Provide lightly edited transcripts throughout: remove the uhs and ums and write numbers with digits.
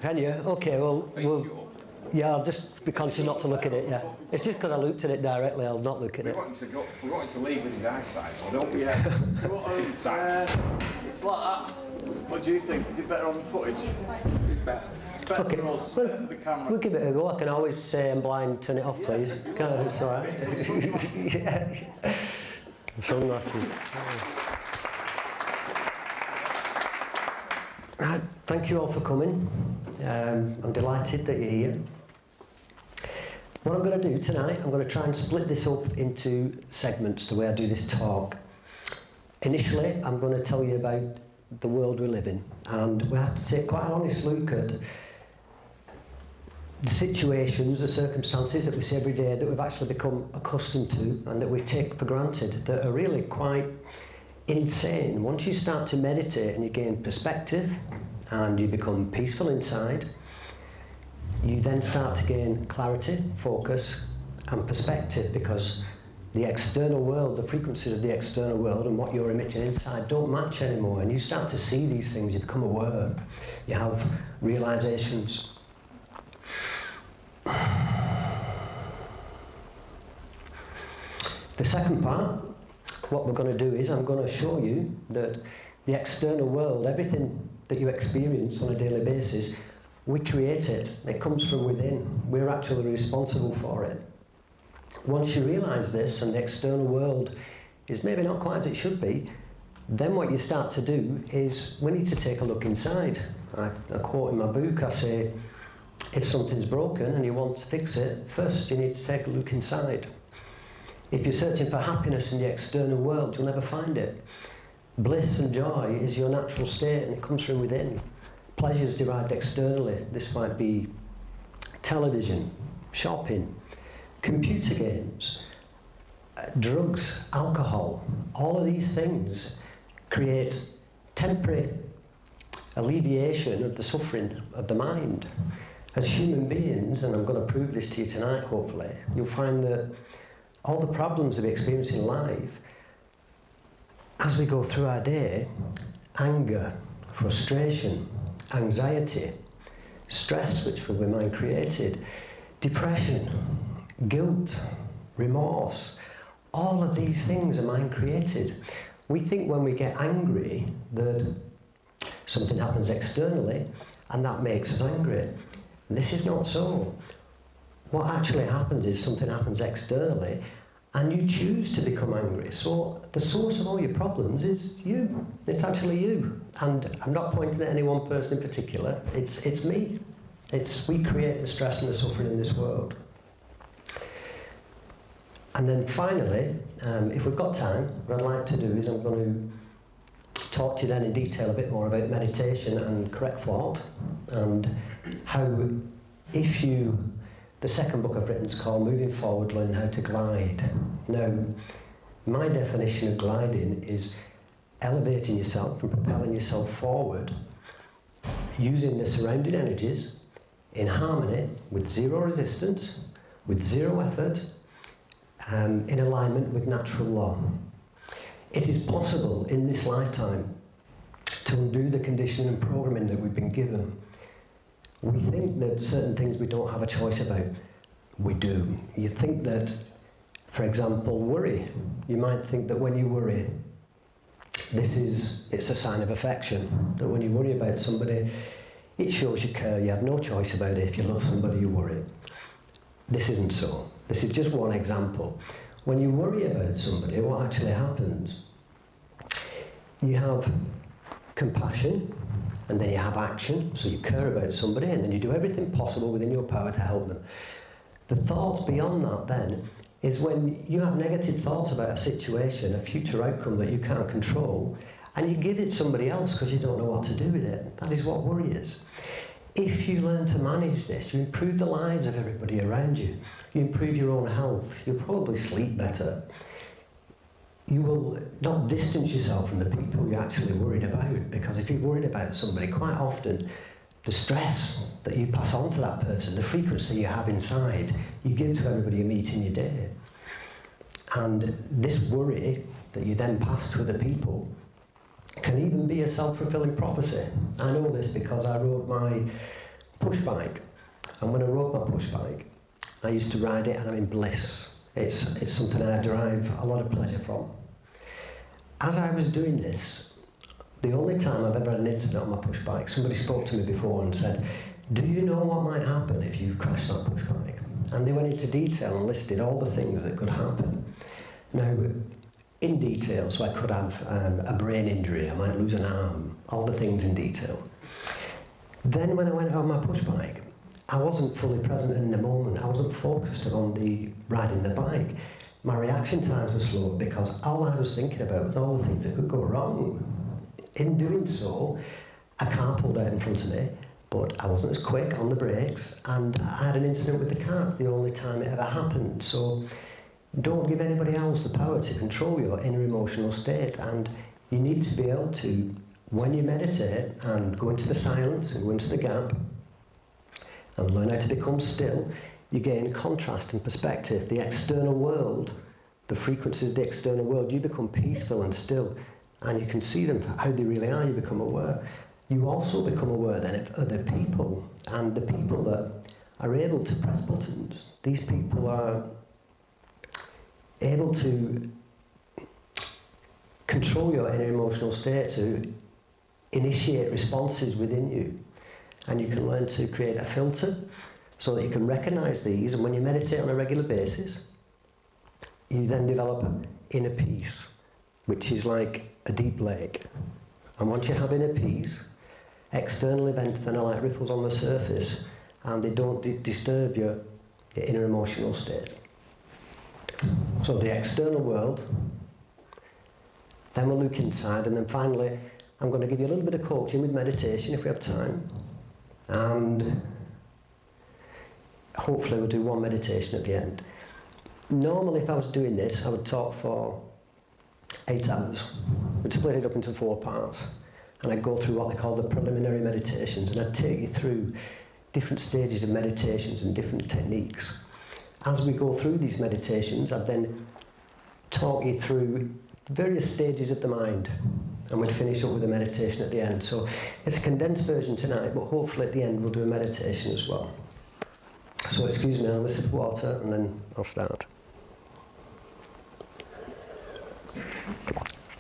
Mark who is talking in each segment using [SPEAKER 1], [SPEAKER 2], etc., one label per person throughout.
[SPEAKER 1] Can you? Okay, well, yeah, I'll just be conscious not to look at it, yeah. It's just because I looked at it directly, I'll not look at it.
[SPEAKER 2] We want him to leave with his eyesight, though, don't we?
[SPEAKER 3] Yeah. It's like that. What do you think? Is it better on the footage?
[SPEAKER 2] It's better.
[SPEAKER 3] It's better for us, better for the camera.
[SPEAKER 1] We'll give it a go. I can always say I'm blind, turn it off, please. Can't I? It's alright. Yeah. Sunglasses. Right, thank you all for coming. I'm delighted that you're here. What I'm going to do tonight, I'm going to try and split this up into segments the way I do this talk. Initially, I'm going to tell you about the world we live in, and we have to take quite an honest look at the situations, the circumstances that we see every day that we've actually become accustomed to and that we take for granted, that are really quite insane. Once you start to meditate and you gain perspective and you become peaceful inside, you then start to gain clarity, focus and perspective, because the external world, the frequencies of the external world and what you're emitting inside don't match anymore, and you start to see these things, you become aware, you have realizations. The second part, what we're going to do is I'm going to show you that the external world, everything that you experience on a daily basis, we create it. It comes from within. We're actually responsible for it. Once you realise this and the external world is maybe not quite as it should be, then what you start to do is we need to take a look inside. I quote in my book, I say, if something's broken and you want to fix it, first you need to take a look inside. If you're searching for happiness in the external world, you'll never find it. Bliss and joy is your natural state and it comes from within. Pleasure is derived externally. This might be television, shopping, computer games, drugs, alcohol. All of these things create temporary alleviation of the suffering of the mind. As human beings, and I'm going to prove this to you tonight hopefully, you'll find that all the problems that we experience in life, as we go through our day, anger, frustration, anxiety, stress, which we mind created, depression, guilt, remorse, all of these things are mind created. We think when we get angry that something happens externally and that makes us angry. This is not so. What actually happens is something happens externally and you choose to become angry. So the source of all your problems is you. It's actually you. And I'm not pointing at any one person in particular. It's me. We create the stress and the suffering in this world. And then finally, if we've got time, what I'd like to do is I'm going to talk to you then in detail a bit more about meditation and correct thought, and how the second book I've written is called Moving Forward, Learn How to Glide. Now, my definition of gliding is elevating yourself and propelling yourself forward using the surrounding energies in harmony with zero resistance, with zero effort, in alignment with natural law. It is possible in this lifetime to undo the conditioning and programming that we've been given. We think that certain things we don't have a choice about. We do. You think that, for example, worry. You might think that when you worry, it's a sign of affection. That when you worry about somebody, it shows you care. You have no choice about it. If you love somebody, you worry. This isn't so. This is just one example. When you worry about somebody, what actually happens? You have compassion, and then you have action, so you care about somebody, and then you do everything possible within your power to help them. The thoughts beyond that then is when you have negative thoughts about a situation, a future outcome that you can't control, and you give it to somebody else because you don't know what to do with it. That is what worry is. If you learn to manage this, you improve the lives of everybody around you. You improve your own health. You'll probably sleep better. You will not distance yourself from the people you're actually worried about, because if you're worried about somebody, quite often the stress that you pass on to that person, the frequency you have inside, you give to everybody you meet in your day. And this worry that you then pass to other people can even be a self-fulfilling prophecy. I know this because I rode my push bike, and when I rode my push bike, I used to ride it and I'm in bliss. It's something I derive a lot of pleasure from. As I was doing this, the only time I've ever had an incident on my push bike, somebody spoke to me before and said, "Do you know what might happen if you crash that push bike?" And they went into detail and listed all the things that could happen. Now, in detail, so I could have a brain injury, I might lose an arm, all the things in detail. Then when I went on my push bike, I wasn't fully present in the moment. I wasn't focused on riding the bike. My reaction times were slow because all I was thinking about was all the things that could go wrong. In doing so, a car pulled out in front of me, but I wasn't as quick on the brakes, and I had an incident with the car. It's the only time it ever happened. So don't give anybody else the power to control your inner emotional state, and you need to be able to, when you meditate and go into the silence and go into the gap and learn how to become still, you gain contrast and perspective. The external world, the frequencies of the external world, you become peaceful and still, and you can see them for how they really are. You become aware. You also become aware then of other people, and the people that are able to press buttons. These people are able to control your inner emotional state, to initiate responses within you. And you can learn to create a filter so that you can recognize these, and when you meditate on a regular basis, you then develop inner peace, which is like a deep lake. And once you have inner peace, external events then are like ripples on the surface, and they don't disturb your inner emotional state. So the external world, then we'll look inside, and then finally I'm going to give you a little bit of coaching with meditation if we have time, and hopefully we'll do one meditation at the end. Normally if I was doing this, I would talk for 8 hours. We'd split it up into 4 parts, and I'd go through what they call the preliminary meditations, and I'd take you through different stages of meditations and different techniques. As we go through these meditations, I'd then talk you through various stages of the mind, and we'd finish up with a meditation at the end. So it's a condensed version tonight, but hopefully at the end we'll do a meditation as well. So excuse me, I'll have a sip of water and then I'll start.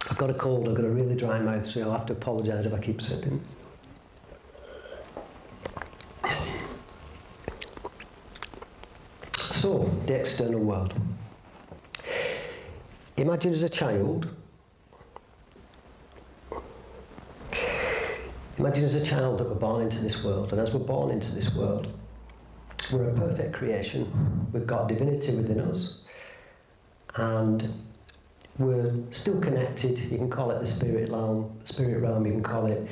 [SPEAKER 1] I've got a cold, I've got a really dry mouth, so you'll have to apologise if I keep sipping. So, the external world. Imagine as a child that we're born into this world, and as we're born into this world, we're a perfect creation. We've got divinity within us, and we're still connected. You can call it the spirit realm, you can call it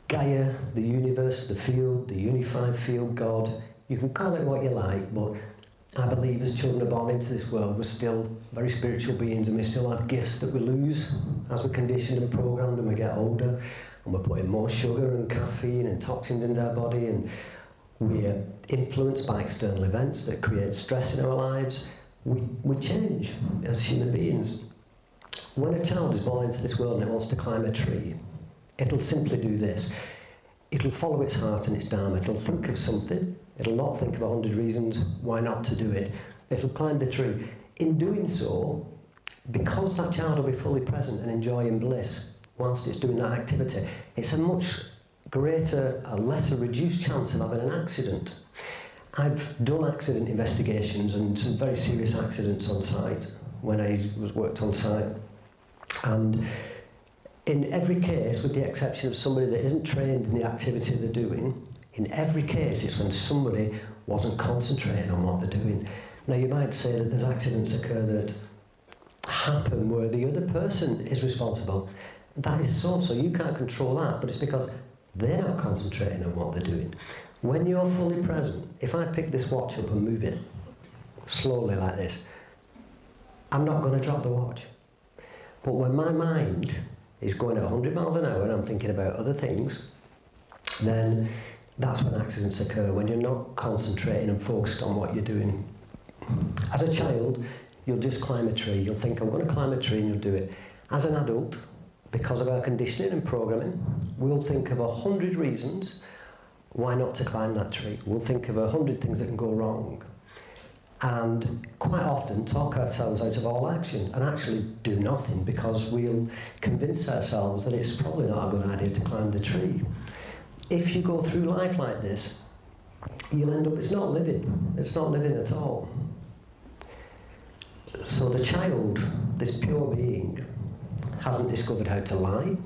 [SPEAKER 1] Gaia, the universe, the field, the unified field, God. You can call it what you like, but I believe as children are born into this world, we're still very spiritual beings, and we still have gifts that we lose as we're conditioned and programmed and we get older, and we're putting more sugar and caffeine and toxins into our body, and we're influenced by external events that create stress in our lives. We change as human beings. When a child is born into this world and it wants to climb a tree, it'll simply do this. It'll follow its heart and its dharma. It'll think of something. It'll not think of 100 reasons why not to do it. It'll climb the tree. In doing so, because that child will be fully present and enjoying bliss whilst it's doing that activity, it's a much greater, a lesser reduced chance of having an accident. I've done accident investigations and some very serious accidents on site when I worked on site. And in every case, with the exception of somebody that isn't trained in the activity they're doing, in every case it's when somebody wasn't concentrating on what they're doing. Now you might say that there's accidents occur that happen where the other person is responsible. That is so you can't control that, but it's because they're not concentrating on what they're doing. When you're fully present, if I pick this watch up and move it slowly like this, I'm not going to drop the watch. But when my mind is going at 100 miles an hour and I'm thinking about other things, then that's when accidents occur, when you're not concentrating and focused on what you're doing. As a child, you'll just climb a tree. You'll think, I'm going to climb a tree, and you'll do it. As an adult, because of our conditioning and programming, we'll think of 100 reasons why not to climb that tree. We'll think of 100 things that can go wrong. And quite often talk ourselves out of all action and actually do nothing because we'll convince ourselves that it's probably not a good idea to climb the tree. If you go through life like this, you'll end up, it's not living at all. So the child, this pure being, hasn't discovered how to lie.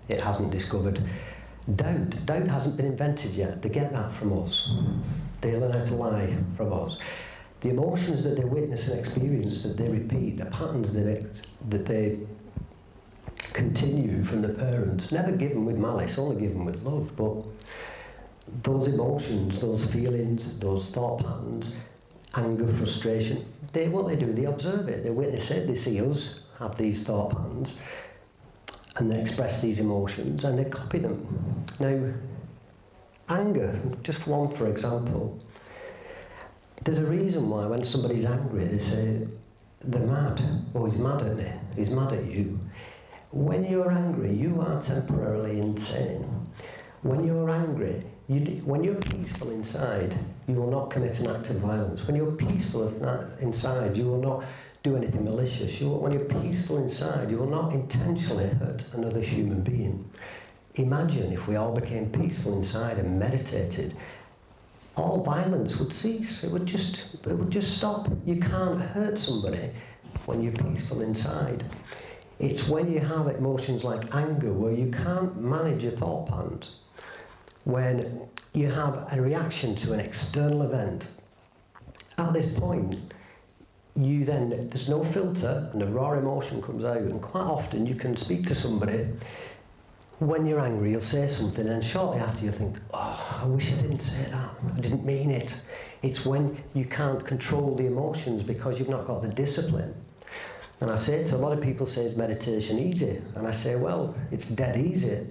[SPEAKER 1] It hasn't discovered doubt. Doubt hasn't been invented yet. They get that from us. They learn how to lie from us. The emotions that they witness and experience, that they repeat, the patterns that they continue from the parents, never given with malice, only given with love, but those emotions, those feelings, those thought patterns, anger, frustration, what they do, they observe it, they witness it, they see us have these thought patterns, and they express these emotions, and they copy them. Now, anger, just one for example, there's a reason why when somebody's angry, they say, they're mad, or he's mad at me, he's mad at you. When you're angry, you are temporarily insane. When you're angry, when you're peaceful inside, you will not commit an act of violence. When you're peaceful inside, you will not do anything malicious. When you're peaceful inside, you will not intentionally hurt another human being. Imagine if we all became peaceful inside and meditated, all violence would cease. It would just stop. You can't hurt somebody when you're peaceful inside. It's when you have emotions like anger, where you can't manage your thought patterns, when you have a reaction to an external event. At this point, there's no filter and a raw emotion comes out, and quite often you can speak to somebody. When you're angry, you'll say something, and shortly after you think, oh, I wish I didn't say that, I didn't mean it. It's when you can't control the emotions because you've not got the discipline. And I say to a lot of people, say, is meditation easy? And I say, well, it's dead easy.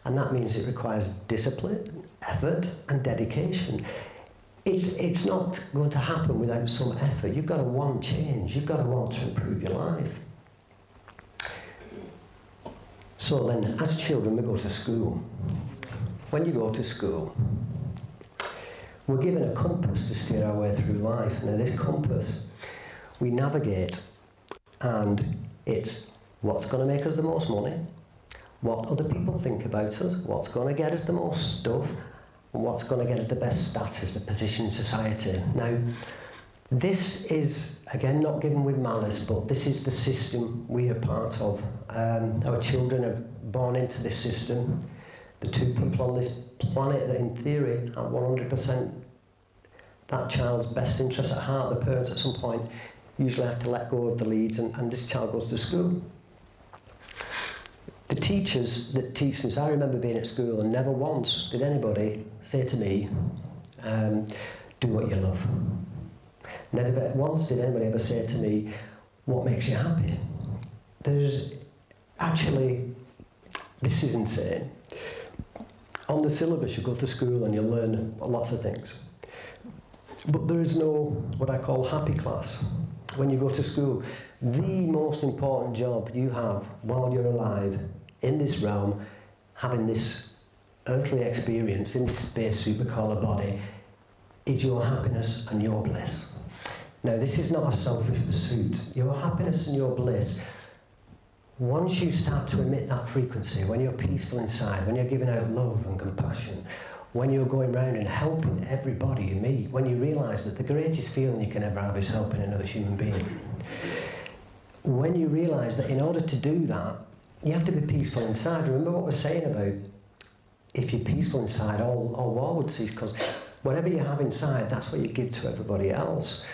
[SPEAKER 1] And that means it requires discipline, effort, and dedication. It's not going to happen without some effort. You've got to want change. You've got to want to improve your life. So then, as children, we go to school. When you go to school, we're given a compass to steer our way through life. Now, this compass, we navigate, and it's what's going to make us the most money, what other people think about us, what's going to get us the most stuff, and what's going to get us the best status, the position in society. Now, this is, again, not given with malice, but this is the system we are part of. Our children are born into this system. The two people on this planet that, in theory, have 100% that child's best interest at heart, the parents at some point usually have to let go of the leads, and this child goes to school. The teachers that teach this, I remember being at school and never once did anybody say to me, do what you love. Never once did anybody ever say to me, what makes you happy? There's actually, this is insane. On the syllabus, you go to school and you learn lots of things. But there is no, what I call, happy class. When you go to school, the most important job you have while you're alive in this realm, having this earthly experience in this spacesuit we call a body, is your happiness and your bliss. Now, this is not a selfish pursuit. Your happiness and your bliss, once you start to emit that frequency, when you're peaceful inside, when you're giving out love and compassion, when you're going around and helping everybody you meet, when you realise that the greatest feeling you can ever have is helping another human being, when you realise that in order to do that, you have to be peaceful inside. Remember what we're saying about if you're peaceful inside, all war would cease, because whatever you have inside, that's what you give to everybody else.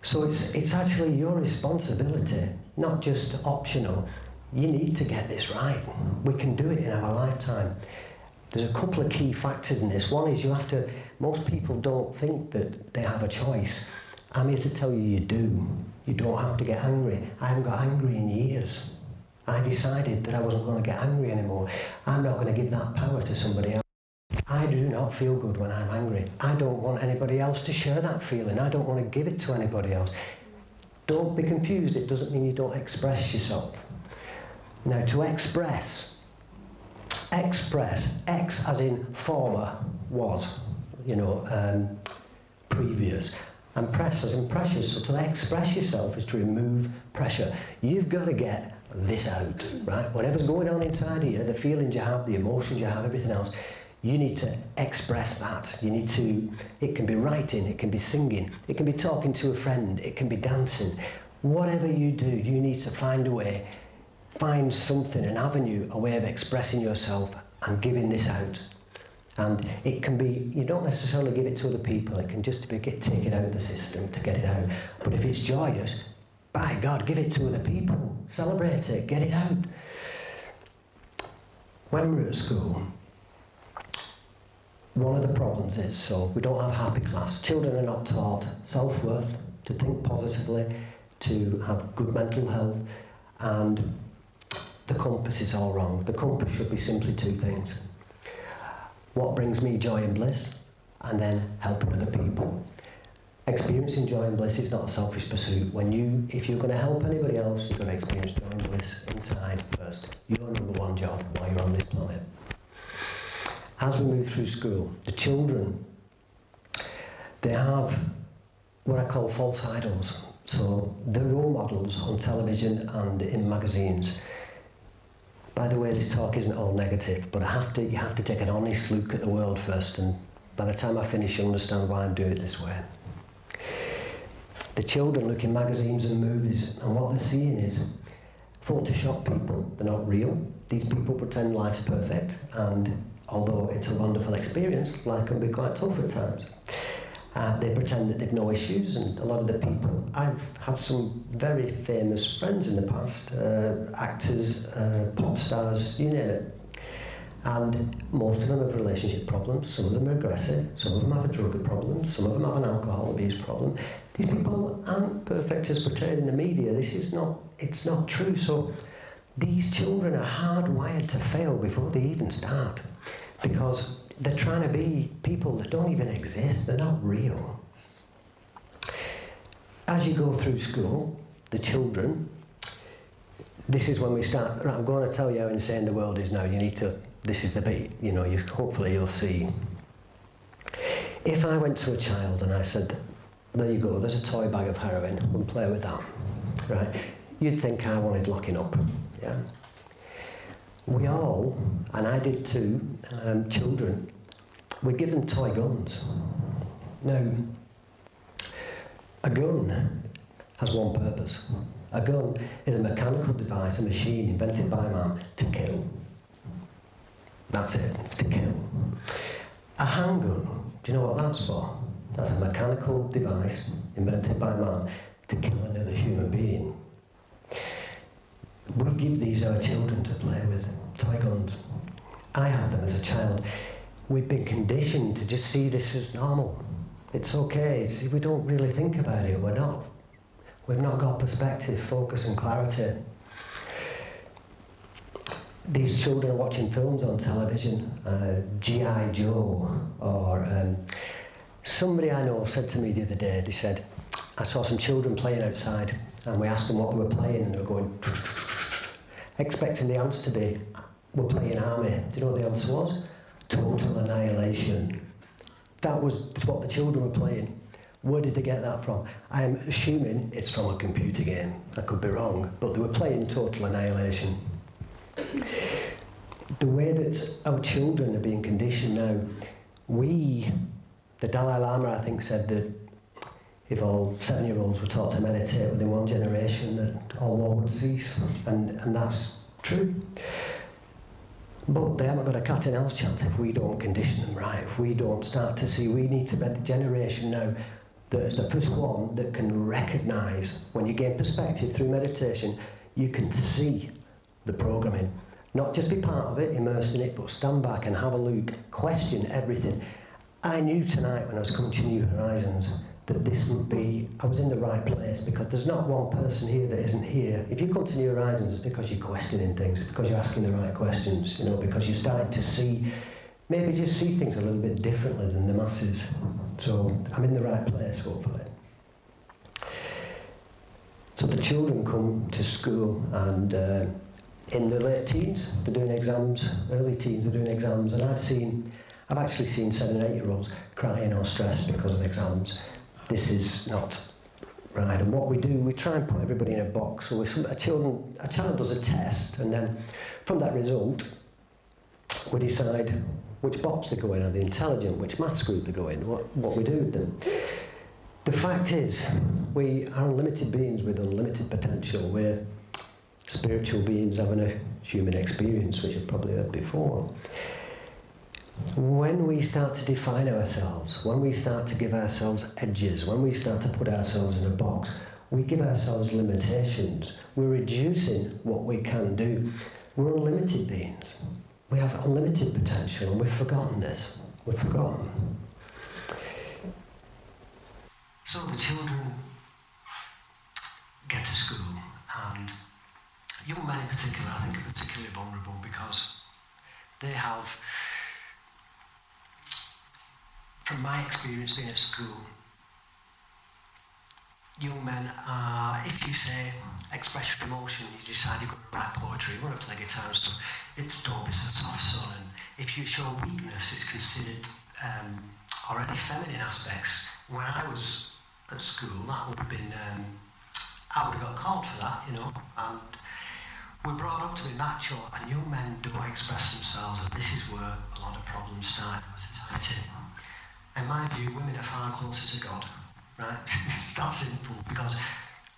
[SPEAKER 1] So it's actually your responsibility, not just optional. You need to get this right. We can do it in our lifetime. There's a couple of key factors in this. One is most people don't think that they have a choice. I'm here to tell you you do. You don't have to get angry. I haven't got angry in years. I decided that I wasn't going to get angry anymore. I'm not going to give that power to somebody else. I do not feel good when I'm angry. I don't want anybody else to share that feeling. I don't want to give it to anybody else. Don't be confused. It doesn't mean you don't express yourself. Now, to express, X as in former, was, previous, and press as in precious. So to express yourself is to remove pressure. You've got to get this out, right? Whatever's going on inside here, the feelings you have, the emotions you have, everything else, you need to express that. It can be writing, it can be singing, it can be talking to a friend, it can be dancing. Whatever you do, you need to find a way, find something, an avenue, a way of expressing yourself and giving this out. And it can be, you don't necessarily give it to other people, it can just be take it out of the system to get it out. But if it's joyous, by God, give it to other people. Celebrate it, get it out. When we're at school, one of the problems is, so we don't have happy class. Children are not taught self-worth, to think positively, to have good mental health, and the compass is all wrong. The compass should be simply two things. What brings me joy and bliss, and then helping other people. Experiencing joy and bliss is not a selfish pursuit. If you're going to help anybody else, you've got to experience joy and bliss inside first. Your number one job while you're on this planet. As we move through school, the children, they have what I call false idols. So they're role models on television and in magazines. By the way, this talk isn't all negative, but you have to take an honest look at the world first, and by the time I finish, you'll understand why I'm doing it this way. The children look in magazines and movies, and what they're seeing is Photoshop people. They're not real. These people pretend life's perfect, and although it's a wonderful experience, life can be quite tough at times. They pretend that they've no issues, and a lot of the people, I've had some very famous friends in the past, actors, pop stars, you name it. And most of them have relationship problems, some of them are aggressive, some of them have a drug problem, some of them have an alcohol abuse problem. These people aren't perfect as portrayed in the media. It's not true. So these children are hardwired to fail before they even start, because they're trying to be people that don't even exist. They're not real. As you go through school, the children, this is when we start, right, I'm going to tell you how insane the world is now. This is the bit, hopefully you'll see. If I went to a child and I said, there you go, there's a toy bag of heroin, we'll play with that, right? You'd think I wanted locking up, yeah? We all, and I did too, children, we give them toy guns. Now, a gun has one purpose. A gun is a mechanical device, a machine invented by man to kill. That's it, to kill. A handgun, do you know what that's for? That's a mechanical device invented by man to kill another human being. We give these our children to play with, toy guns. I had them as a child. We've been conditioned to just see this as normal. It's okay. See, we don't really think about it. We've not got perspective, focus and clarity. These children are watching films on television, G.I. Joe, or somebody I know said to me the other day, they said, I saw some children playing outside, and we asked them what they were playing, and they were going, expecting the answer to be, we're playing army. Do you know what the answer was? Total annihilation. That was what the children were playing. Where did they get that from? I'm assuming it's from a computer game. I could be wrong, but they were playing Total Annihilation. The way that our children are being conditioned now, the Dalai Lama, I think, said that if all 7-year-olds were taught to meditate within one generation, that all war would cease, and that's true. But they haven't got a cat in hell's chance if we don't condition them right, if we don't start to see. We need to be the generation now that is the first one that can recognise, when you gain perspective through meditation, you can see the programming. Not just be part of it, immersed in it, but stand back and have a look, question everything. I knew tonight when I was coming to New Horiszons that this would be, I was in the right place, because there's not one person here that isn't here. If you come to New Horiszons, it's because you're questioning things, it's because you're asking the right questions, because you're starting to see, maybe just see things a little bit differently than the masses. So I'm in the right place, hopefully. So the children come to school, and in the late teens, they're doing exams, early teens, they're doing exams, and I've actually seen 7 and 8-year-olds crying or stressed because of exams. This is not right. And what we do, we try and put everybody in a box. So a child does a test, and then from that result, we decide which box they go in. Are they intelligent? Which maths group they go in? What we do with them. The fact is, we are unlimited beings with unlimited potential. We're spiritual beings having a human experience, which you've probably heard before. When we start to define ourselves, when we start to give ourselves edges, when we start to put ourselves in a box, we give ourselves limitations. We're reducing what we can do. We're unlimited beings. We have unlimited potential, and we've forgotten this. We've forgotten. So the children get to school, and young men in particular, I think, are particularly vulnerable because they have, from my experience being at school, young men are, if you say express your emotion, you decide you're going to write poetry, you want to play guitar and stuff, it's don't be so soft, son. And if you show weakness, it's considered already feminine aspects. When I was at school, that would have been, I would have got called for that, you know, and we're brought up to be macho, and young men don't express themselves, and this is where a lot of problems start in our society. In my view, women are far closer to God, right? It's that simple, because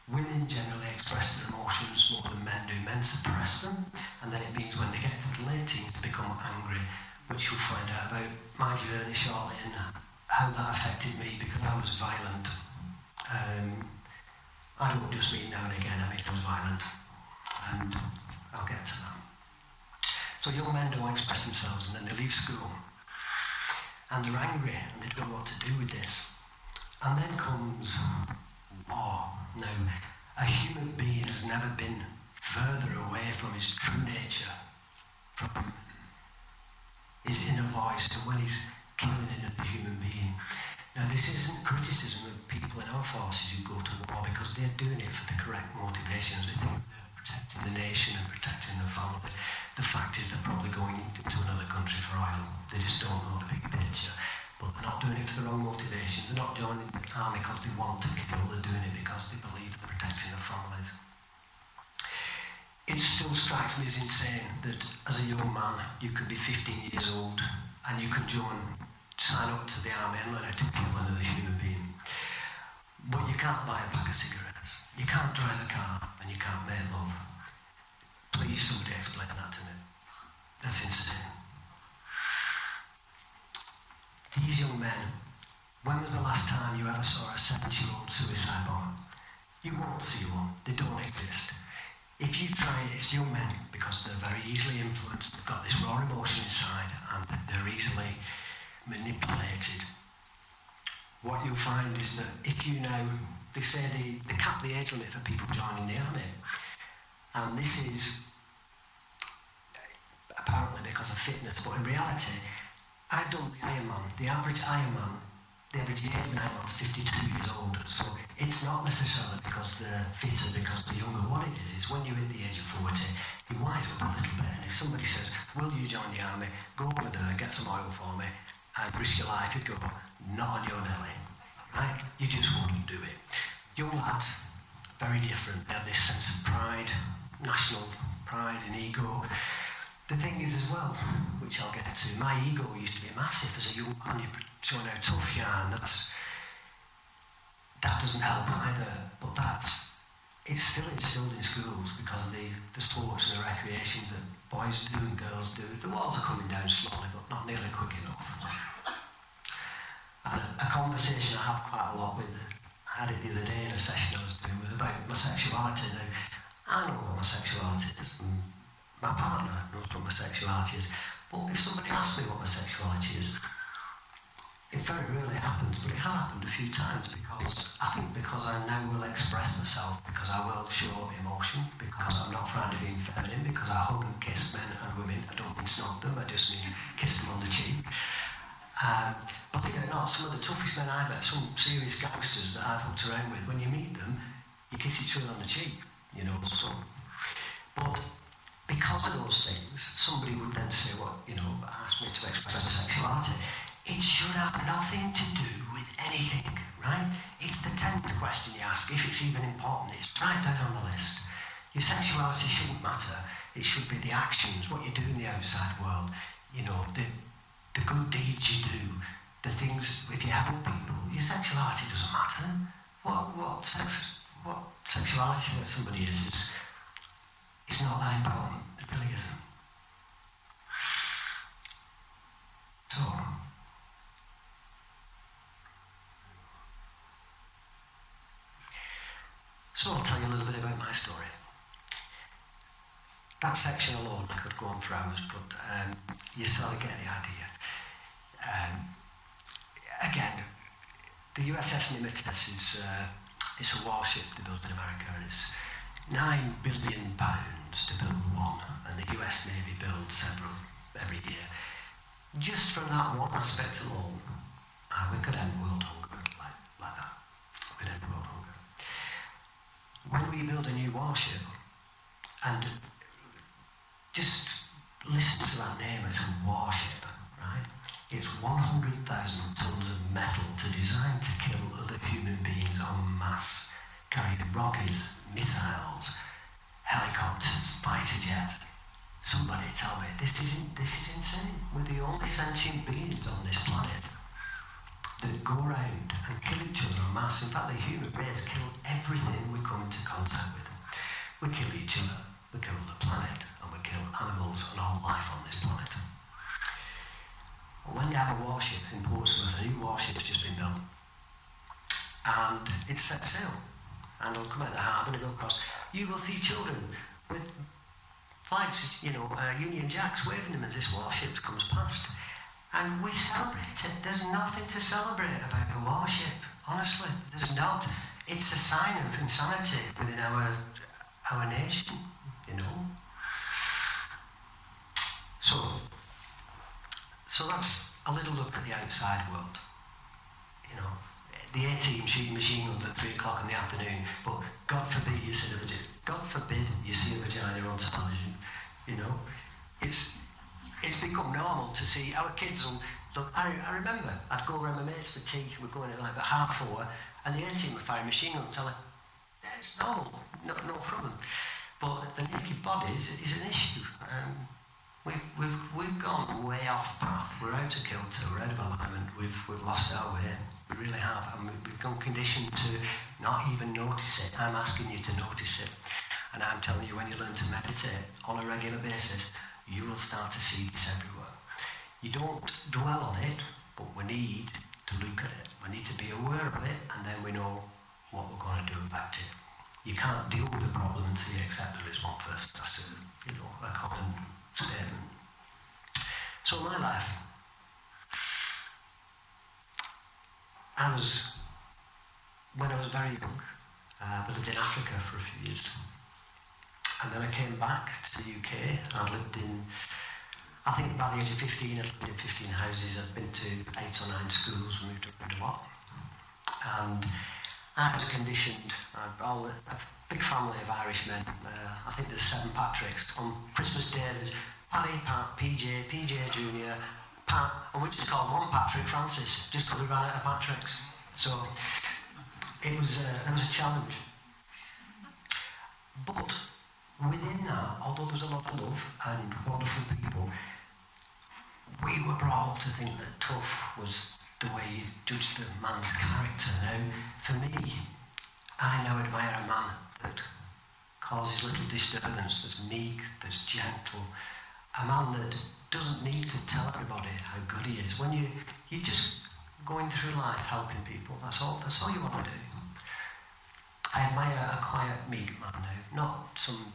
[SPEAKER 1] women generally express their emotions more than men do. Men suppress them, and then it means when they get to the late teens, they become angry, which you'll find out about my journey shortly and how that affected me, because I was violent. I don't just mean now and again, I mean I was violent, and I'll get to that. So young men don't express themselves, and then they leave school, and they're angry, and they don't know what to do with this. And then comes war. Now, a human being has never been further away from his true nature, from his inner voice, to when he's killing another human being. Now, this isn't criticism of people in our forces who go to war, because they're doing it for the correct motivations. They think they're protecting the nation and protecting their family. The fact is they're probably going to another country for oil. They just don't know the big picture. But they're not doing it for the wrong motivations. They're not joining the army because they want to kill. They're doing it because they believe they're protecting their families. It still strikes me as insane that as a young man, you can be 15 years old and you can sign up to the army and learn how to kill another human being. But you can't buy a pack of cigarettes. You can't drive a car, and you can't make love. Please, somebody explain that to me. That's insane. These young men, when was the last time you ever saw a 70-year-old suicide bomber? You won't see one. They don't exist. If you try, it's young men, because they're very easily influenced, they've got this raw emotion inside, and they're easily manipulated. What you'll find is that if you know, they say they cap the age limit for people joining the army, and this is apparently because of fitness, but in reality, I've done the Ironman. The average Ironman, the average age of an Ironman is 52 years old. So it's not necessarily because they're fitter, because they're younger. What it is when you hit the age of 40, you wise up a little bit. And if somebody says, will you join the army, go over there and get some oil for me, and risk your life, you'd go, not on your belly. Right? You just wouldn't do it. Young lads, very different. They have this sense of pride, national pride and ego. The thing is as well, which I'll get to, my ego used to be massive as a young man. You're showing how tough you are, and that doesn't help either. But it's still instilled in schools because of the sports and the recreations that boys do and girls do. The walls are coming down slowly, but not nearly quick enough. And a conversation I have quite a lot with, I had it the other day in a session I was doing, was about my sexuality. Now, I know what my sexuality is. My partner knows what my sexuality is. But if somebody asks me what my sexuality is, it very rarely happens, but it has happened a few times, because I now will express myself, because I will show emotion, because I'm not frightened of being feminine, because I hug and kiss men and women. I don't mean snog them, I just mean kiss them on the cheek. But believe it or not, some of the toughest men I've met, some serious gangsters that I've hooked around with, when you meet them, you kiss each other on the cheek, you know. So, but because of those things, somebody would then say, well, ask me to express sexuality. It should have nothing to do with anything, right? It's the 10th question you ask, if it's even important. It's right down on the list. Your sexuality shouldn't matter. It should be the actions, what you do in the outside world, the good deeds you do, the things, if you help people. Your sexuality doesn't matter. What sexuality with somebody is not that important. It really isn't. So I'll tell you a little bit about my story. That section alone, I could go on for hours, but you sort of get the idea. Again, the USS Nimitz is a warship they built in America. It's £9 billion to build one, and the US Navy builds several every year. Just from that one aspect alone, we could end world hunger like that. We could end world hunger. When we build a new warship, and just listen to that name, it's a warship, right? It's 100,000 tons of metal to design to kill other human beings en masse, carrying rockets, missiles, helicopters, fighter jets. Somebody tell me, this is insane. We're the only sentient beings on this planet that go around and kill each other en masse. In fact, the human race kill everything we come into contact with. We kill each other, we kill the planet, and we kill animals and all life on this planet. When you have a warship in Portsmouth, a new warship's just been built, and it's set sail, and it'll come out of the harbour and it'll go across. You will see children with flags, Union Jacks waving them as this warship comes past. And we celebrate it. There's nothing to celebrate about a warship, honestly. There's not. It's a sign of insanity within our nation, So that's a little look at the outside world. The A-team shooting machine guns at 3 o'clock in the afternoon, but God forbid you see a vagina on television. It's become normal to see our kids. Look, I remember I'd go around my mates for tea. We're going at like about 4:30, and the A-team were firing machine guns. I'm like, it's normal, no problem. But the naked bodies is an issue. We've gone way off path. We're out of kilter. We're out of alignment. We've lost our way. We really have, and we've become conditioned to not even notice it. I'm asking you to notice it, and I'm telling you, when you learn to meditate on a regular basis, you will start to see this everywhere. You don't dwell on it, but we need to look at it. We need to be aware of it, and then we know what we're going to do about it. You can't deal with the problem until you accept there is one first. That's a common statement. So my life, when I was very young, I lived in Africa for a few years. And then I came back to the UK. I'd lived in, I think by the age of 15, I'd lived in 15 houses. I'd been to 8 or 9 schools, moved around a lot. And I was conditioned, a big family of Irish men. I think there's 7 Patricks. On Christmas Day, there's Paddy, Pat, PJ Junior, Pat, and we just called one Patrick Francis, just because we ran out of Patricks. So it was a challenge. But within that, although there's a lot of love and wonderful people, we were brought up to think that tough was the way you judge the man's character. Now, for me, I now admire a man that causes little disturbance, that's meek, that's gentle, a man that doesn't need to tell everybody how good he is. When you're just going through life helping people, that's all you want to do. I admire a quiet, meek man now, not some,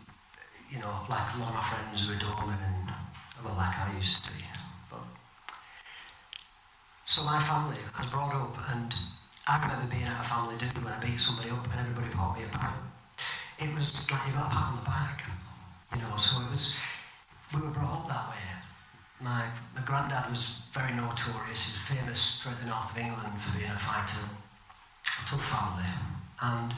[SPEAKER 1] like a lot of my friends who are doormen and, well, like I used to be. So my family, I was brought up, and I remember being at a family do when I beat somebody up and everybody bought me a pat. It was like you got a pat on the back, so we were brought up that way. My granddad was very notorious. He was famous throughout the north of England for being a fighter, a tough family. And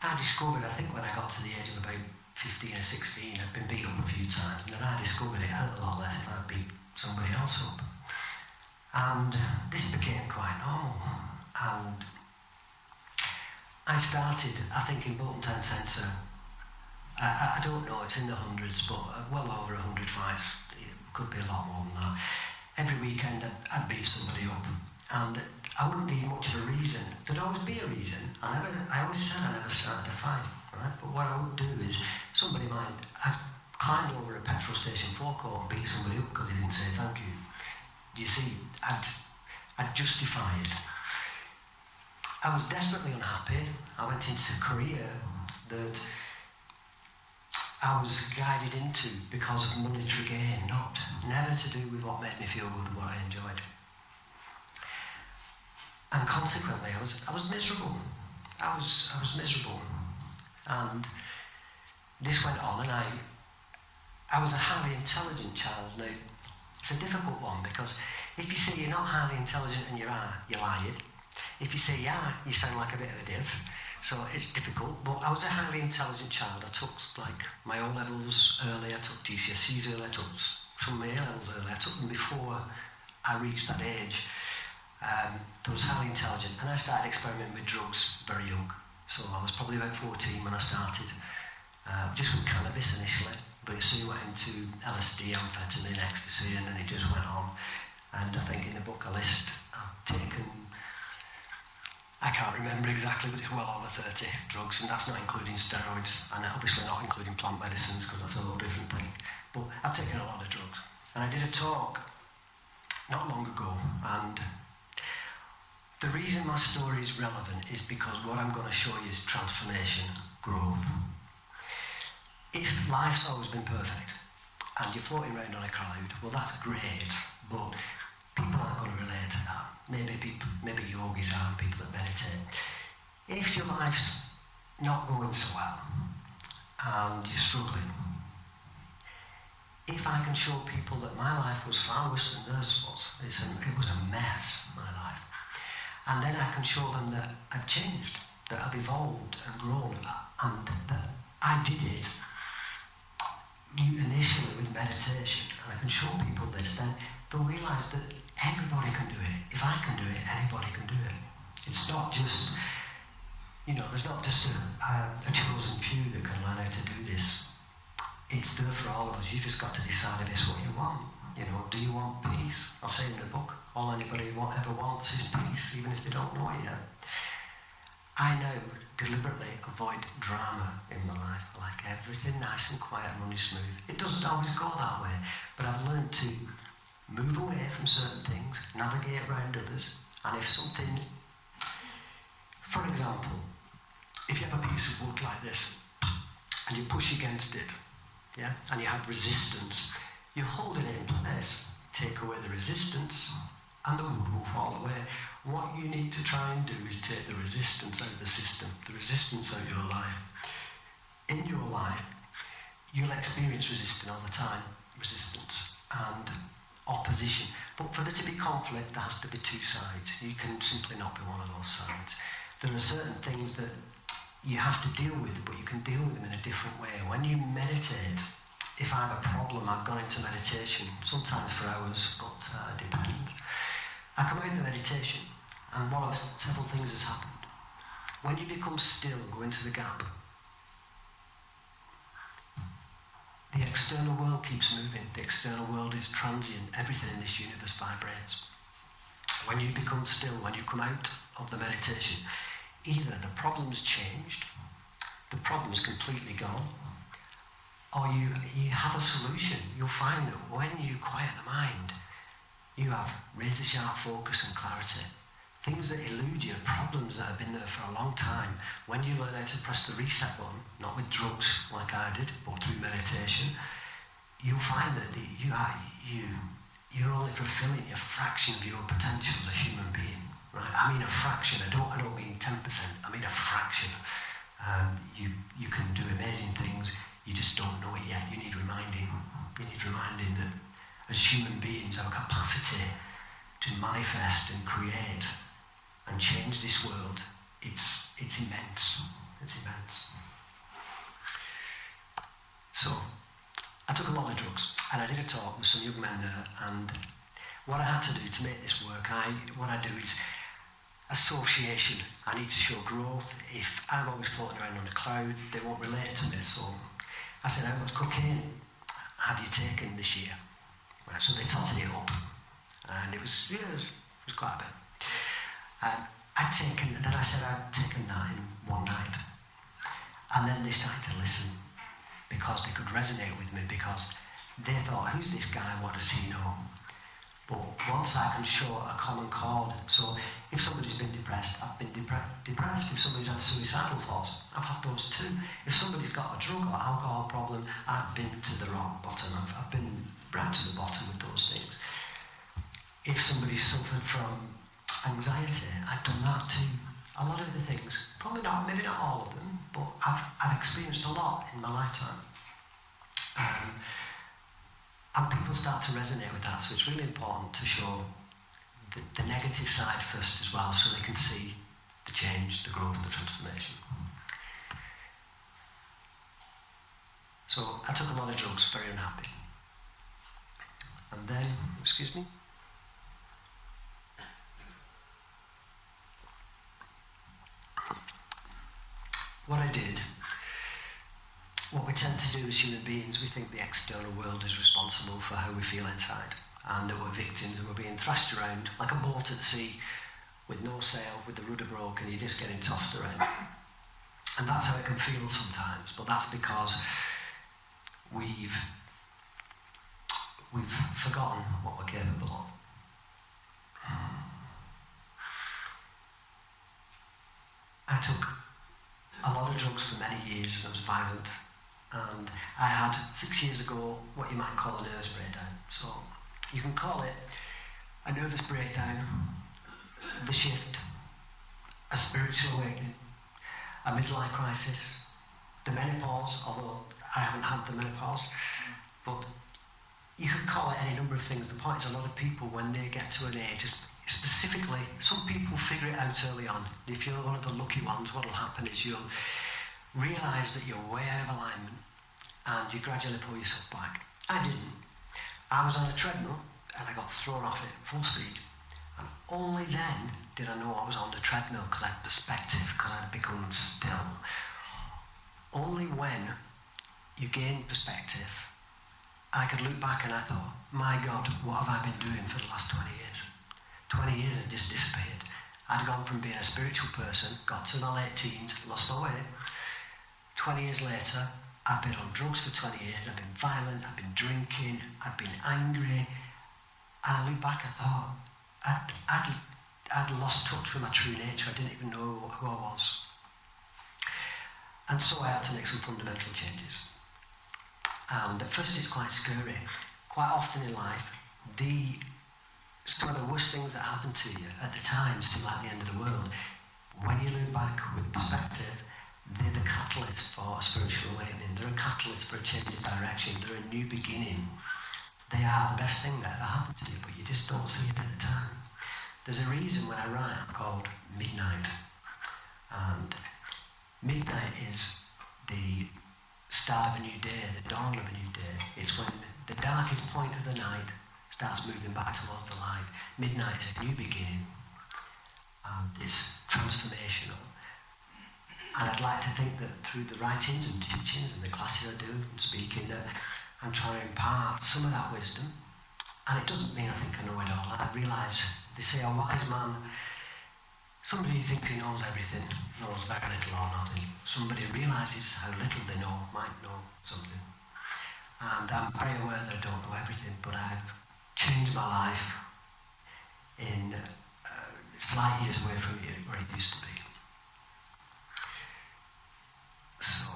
[SPEAKER 1] I discovered, I think when I got to the age of about 15 or 16, I'd been beat up a few times, and then I discovered it hurt a lot less if I beat somebody else up. And this became quite normal. And I started, I think, in Bolton Town Centre, I don't know, it's in the hundreds, but well over 100 fights, it could be a lot more than that. Every weekend I'd beat somebody up, and I wouldn't need much of a reason. There'd always be a reason. I always said I never started a fight, right? But what I would do is, I'd climbed over a petrol station forecourt and beat somebody up because he didn't say thank you. Do you see? I'd justify it. I was desperately unhappy. I went into a career that I was guided into because of monetary gain, never to do with what made me feel good and what I enjoyed. And consequently, I was miserable. I was miserable. And this went on, and I was a highly intelligent child. Now, it's a difficult one, because if you say you're not highly intelligent and you are, you're lying. If you say you are, you sound like a bit of a div. So it's difficult, but I was a highly intelligent child. I took my O-levels early, I took GCSEs early, I took some A-levels early. I took them before I reached that age. I was highly intelligent, and I started experimenting with drugs very young. So I was probably about 14 when I started, just with cannabis initially, but it soon went into LSD, amphetamine, ecstasy, and then it just went on. And I think in the book I list, I've taken, I can't remember exactly, but it's well over 30 drugs, and that's not including steroids, and obviously not including plant medicines, because that's a whole different thing. But I've taken a lot of drugs. And I did a talk not long ago, and the reason my story is relevant is because what I'm going to show you is transformation, growth. If life's always been perfect, and you're floating around on a cloud, well, that's great, but people aren't going to relate to that. Maybe yogis are, and people that meditate. If your life's not going so well, and you're struggling, if I can show people that my life was far worse than theirs was, it was a mess, my life, and then I can show them that I've changed, that I've evolved and grown, and that I did it initially with meditation, and I can show people this, then they'll realise that everybody can do it. If I can do it, anybody can do it. It's not just, there's not just a chosen few that can learn how to do this. It's there for all of us. You've just got to decide if it's what you want. Do you want peace? I'll say in the book, all anybody ever wants is peace, even if they don't know it yet. I now deliberately avoid drama in my life. I like everything nice and quiet and running smooth. It doesn't always go that way, but I've learned to move away from certain things, navigate around others, and if something, for example, if you have a piece of wood like this, and you push against it, and you have resistance, you hold it in place, take away the resistance, and the wood will fall away. What you need to try and do is take the resistance out of the system, the resistance out of your life. In your life, you'll experience resistance all the time, resistance and opposition. But for there to be conflict, there has to be two sides. You can simply not be one of those sides. There are certain things that you have to deal with, but you can deal with them in a different way. When you meditate, if I have a problem, I've gone into meditation, sometimes for hours, but it depends. I come out of the meditation, and several things has happened. When you become still, go into the gap, the external world keeps moving. The external world is transient. Everything in this universe vibrates. When you become still, when you come out of the meditation, either the problem's changed, the problem's completely gone, or you have a solution. You'll find that when you quiet the mind, you have razor-sharp focus and clarity. Things that elude you, problems that have been there for a long time. When you learn how to press the reset button, not with drugs like I did, but through meditation, you'll find that you're only fulfilling a fraction of your potential as a human being. Right? I mean a fraction. I don't mean 10%. I mean a fraction. You can do amazing things. You just don't know it yet. You need reminding. You need reminding that as human beings, our capacity to manifest and create and change this world, it's immense. It's immense. I took a lot of drugs, and I did a talk with some young men there, and what I had to do to make this work, what I do is association. I need to show growth. If I'm always floating around on a cloud, they won't relate to me. So I said, how much cocaine have you taken this year? Right, so they totted it up, and it was quite a bit. Then I said I'd taken that in one night, and then they started to listen because they could resonate with me, because they thought, who's this guy? What does he know? But once I can show a common chord, so if somebody's been depressed, I've been depressed. If somebody's had suicidal thoughts, I've had those too. If somebody's got a drug or alcohol problem, I've been to the rock bottom. I've been right to the bottom with those things. If somebody's suffered from anxiety, I've done that too. A lot of the things, probably not, maybe not all of them, but I've experienced a lot in my lifetime. And people start to resonate with that, so it's really important to show the negative side first as well, so they can see the change, the growth, the transformation. So I took a lot of drugs, very unhappy. And then, excuse me. What I did, what we tend to do as human beings, we think the external world is responsible for how we feel inside, and that we're victims and we're being thrashed around like a boat at sea with no sail, with the rudder broken, you're just getting tossed around. And that's how it can feel sometimes, but that's because we've forgotten what we're capable of. I took a lot of drugs for many years, and I was violent. And I had 6 years ago what you might call a nervous breakdown. So you can call it a nervous breakdown, the shift, a spiritual awakening, a midlife crisis, the menopause, although I haven't had the menopause, but you could call it any number of things. The point is, a lot of people, when they get to an age, specifically, some people figure it out early on. If you're one of the lucky ones, what will happen is you'll realise that you're way out of alignment and you gradually pull yourself back. I didn't. I was on a treadmill and I got thrown off it at full speed. And only then did I know I was on the treadmill, because I had perspective, because I had become still. Only when you gain perspective, I could look back and I thought, my God, what have I been doing for the last 20 years? 20 years had just disappeared. I'd gone from being a spiritual person, got to my late teens, lost my way. 20 years later, I've been on drugs for 20 years, I've been violent, I've been drinking, I've been angry. And I look back, I thought, I'd lost touch with my true nature. I didn't even know who I was. And so I had to make some fundamental changes. And at first it's quite scary. Quite often in life, some of the worst things that happen to you at the time seem like the end of the world. When you look back with perspective, they're the catalyst for a spiritual awakening. They're a catalyst for a change of direction. They're a new beginning. They are the best thing that ever happened to you, but you just don't see it at the time. There's a reason when I write I'm called Midnight. And midnight is the start of a new day, the dawn of a new day. It's when the darkest point of the night starts moving back towards the light. Midnight is a new beginning, and it's transformational. And I'd like to think that through the writings and teachings and the classes I do and speaking, that I'm trying to impart some of that wisdom. And it doesn't mean I think I know it all. I realise they say a wise man, somebody who thinks he knows everything, knows very little or nothing. Somebody realises how little they know, might know something. And I'm very aware that I don't know everything, but I've changed my life in it's light years away from where it used to be. So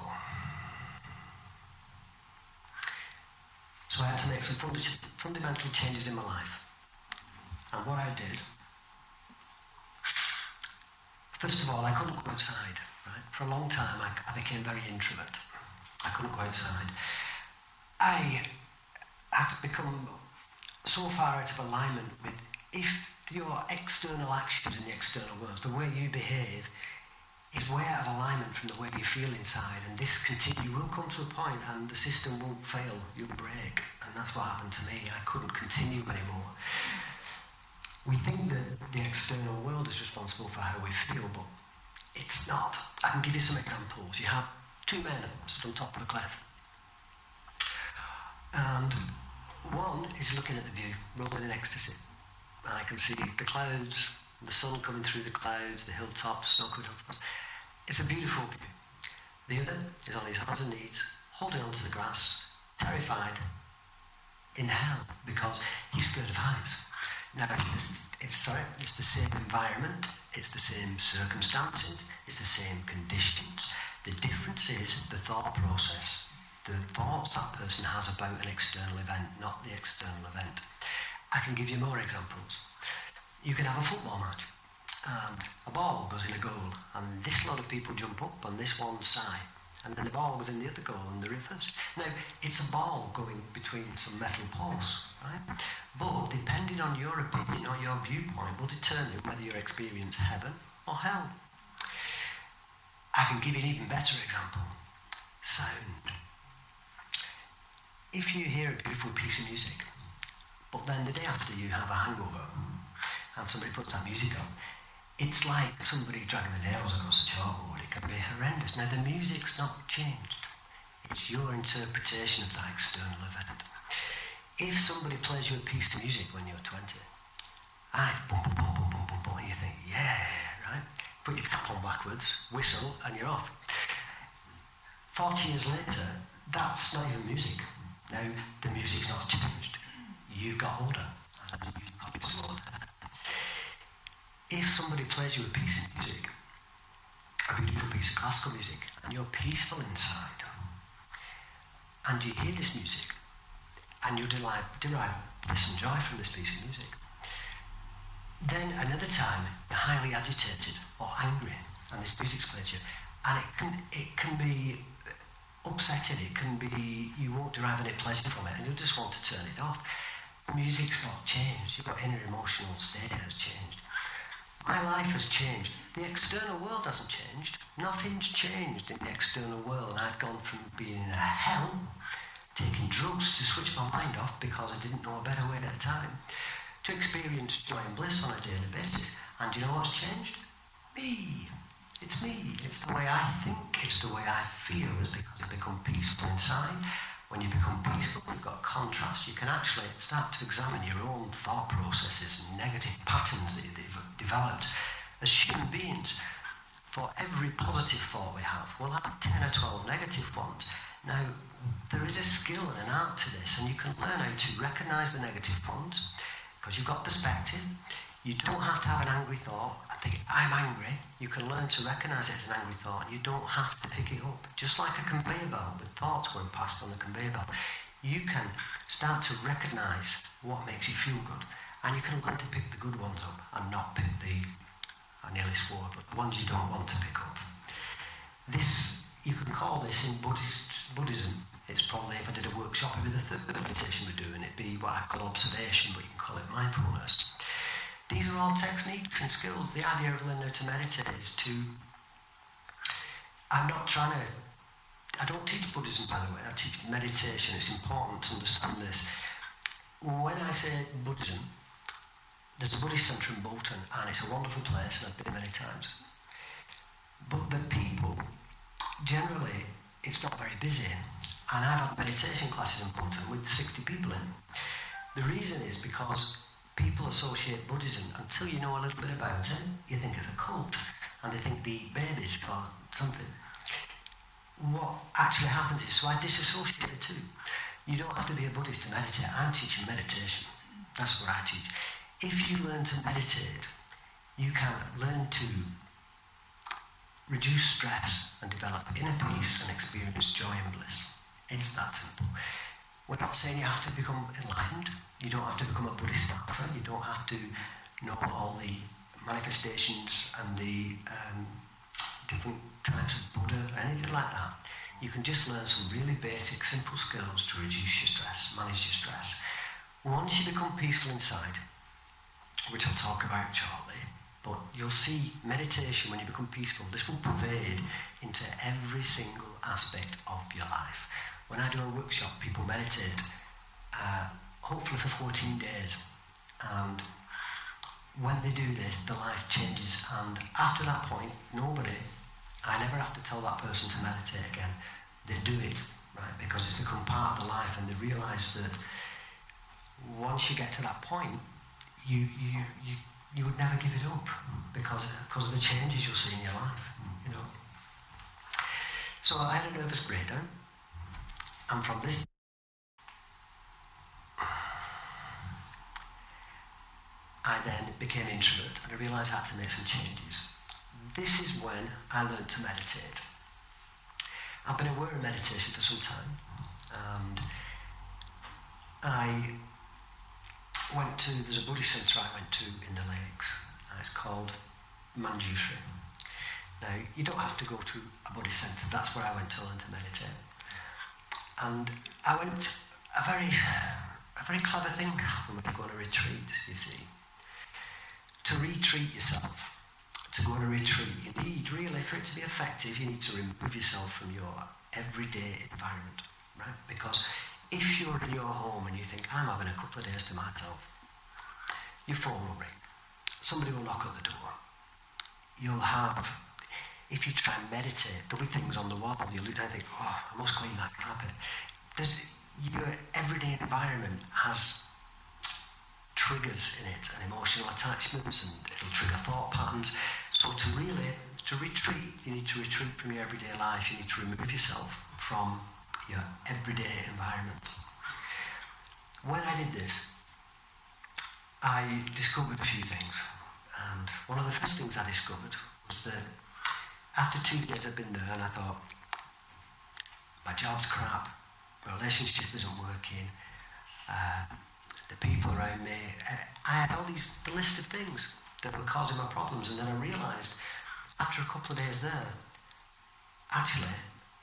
[SPEAKER 1] I had to make some fundamental changes in my life. And what I did, first of all, I couldn't go outside. Right? For a long time, I became very introvert. I couldn't go outside. I had become so far out of alignment with if your external actions in the external world, the way you behave, is way out of alignment from the way you feel inside, and this you will come to a point and the system will fail, you'll break, and that's what happened to me. I couldn't continue anymore. We think that the external world is responsible for how we feel, but it's not. I can give you some examples. You have two men stood on top of a cliff, and one is looking at the view, rolling in ecstasy, and I can see the clouds, the sun coming through the clouds, the hilltops, snow-covered hilltops. It's a beautiful view. The other is on his hands and knees, holding onto the grass, terrified, in hell, because he's scared of heights. Now, it's the same environment, it's the same circumstances, it's the same conditions. The difference is the thought process, the thoughts that person has about an external event, not the external event. I can give you more examples. You can have a football match, and a ball goes in a goal, and this lot of people jump up on this one side, and then the ball goes in the other goal and the reverse. Now, it's a ball going between some metal posts, right? But depending on your opinion or your viewpoint will determine whether you experience heaven or hell. I can give you an even better example. Sound. If you hear a beautiful piece of music, but then the day after you have a hangover, and somebody puts that music on, it's like somebody dragging the nails across a chalkboard. It can be horrendous. Now, the music's not changed. It's your interpretation of that external event. If somebody plays you a piece of music when you're 20, and boom, boom, boom, boom, boom, boom, boom, and you think, yeah, right? Put your cap on backwards, whistle, and you're off. 40 years later, that's not even music. Now, the music's not changed. You've got older, and you've got slower. If somebody plays you a piece of music, a beautiful piece of classical music, and you're peaceful inside, and you hear this music, and you derive bliss and joy from this piece of music, then another time you're highly agitated or angry, and this music's played to you, and it can be upsetting, it can be, you won't derive any pleasure from it, and you'll just want to turn it off. The music's not changed, your inner emotional state has changed. My life has changed. The external world hasn't changed. Nothing's changed in the external world. I've gone from being in a hell, taking drugs to switch my mind off because I didn't know a better way at the time, to experience joy and bliss on a daily basis. And do you know what's changed? Me. It's me. It's the way I think. It's the way I feel. It's because I become peaceful inside. When you become peaceful, you've got contrast. You can actually start to examine your own thought processes and negative patterns that you've developed. As human beings, for every positive thought we have, we'll have 10 or 12 negative ones. Now, there is a skill and an art to this, and you can learn how to recognise the negative ones, because you've got perspective. You don't have to have an angry thought. I think, I'm angry. You can learn to recognise it as an angry thought, and you don't have to pick it up. Just like a conveyor belt with thoughts going past on the conveyor belt, you can start to recognise what makes you feel good, and you can learn to pick the good ones up and not pick I nearly swore, but the ones you don't want to pick up. This, you can call this in Buddhism, it's probably, if I did a workshop, it'd be the third meditation we're doing, it'd be what I call observation, but you can call it mindfulness. These are all techniques and skills. The idea of learning how to meditate is to, I don't teach Buddhism, by the way, I teach meditation. It's important to understand this. When I say Buddhism, there's a Buddhist centre in Bolton, and it's a wonderful place, and I've been many times. But the people, generally, it's not very busy, and I've had meditation classes in Bolton with 60 people in. The reason is because people associate Buddhism, until you know a little bit about it, you think it's a cult, and they think the babies or something. What actually happens is, so I disassociate the two. You don't have to be a Buddhist to meditate. I'm teaching meditation. That's what I teach. If you learn to meditate, you can learn to reduce stress and develop inner peace and experience joy and bliss. It's that simple. We're not saying you have to become enlightened. You don't have to become a Bodhisattva. You don't have to know all the manifestations and the different types of Buddha or anything like that. You can just learn some really basic, simple skills to reduce your stress, manage your stress. Once you become peaceful inside, which I'll talk about shortly, but you'll see meditation, when you become peaceful, this will pervade into every single aspect of your life. When I do a workshop, people meditate, hopefully for 14 days. And when they do this, the life changes. And after that point, I never have to tell that person to meditate again. They do it, right? Because it's become part of the life, and they realise that once you get to that point, you would never give it up because of the changes you'll see in your life, you know. So I had a nervous breakdown, and from this I then became introvert, and I realised I had to make some changes. This is when I learned to meditate. I've been aware of meditation for some time, and there's a Buddhist centre I went to in the lakes, and it's called Manjushri. Now, you don't have to go to a Buddhist centre, that's where I went to learn to meditate. And a very clever thing happened when you go on a retreat, you see. To retreat yourself, to go on a retreat, you need really, for it to be effective, you need to remove yourself from your everyday environment, right? Because if you're in your home and you think, I'm having a couple of days to myself, your phone will ring, somebody will knock at the door, if you try and meditate, there'll be things on the wall, you'll look down and think, oh, I must clean that carpet. Your everyday environment has triggers in it and emotional attachments, and it'll trigger thought patterns. So to retreat, you need to retreat from your everyday life, you need to remove yourself from your everyday environment. When I did this, I discovered a few things, and one of the first things I discovered was that after 2 days I'd been there, and I thought, my job's crap, my relationship isn't working, the people around me, I had the list of things that were causing my problems, and then I realised after a couple of days there, actually,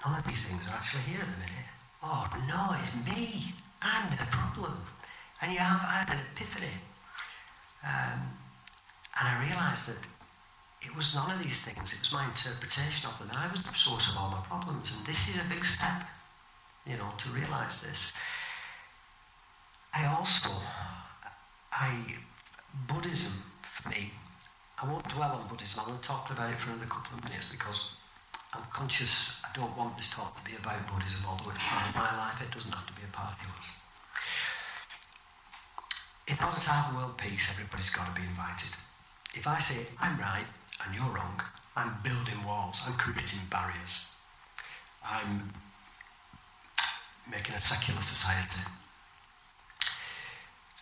[SPEAKER 1] none of these things are actually here at the minute. Oh no, it's me, I'm the problem. And I had an epiphany. And I realised that it was none of these things, it was my interpretation of them. I was the source of all my problems, and this is a big step, to realise this. Buddhism, for me, I won't dwell on Buddhism, I'm going to talk about it for another couple of minutes because I'm conscious I don't want this talk to be about Buddhism, although it's part of my life, it doesn't have to be a part of yours. In order to have world peace, everybody's got to be invited. If I say I'm right and you're wrong, I'm building walls, I'm creating barriers. I'm making a secular society.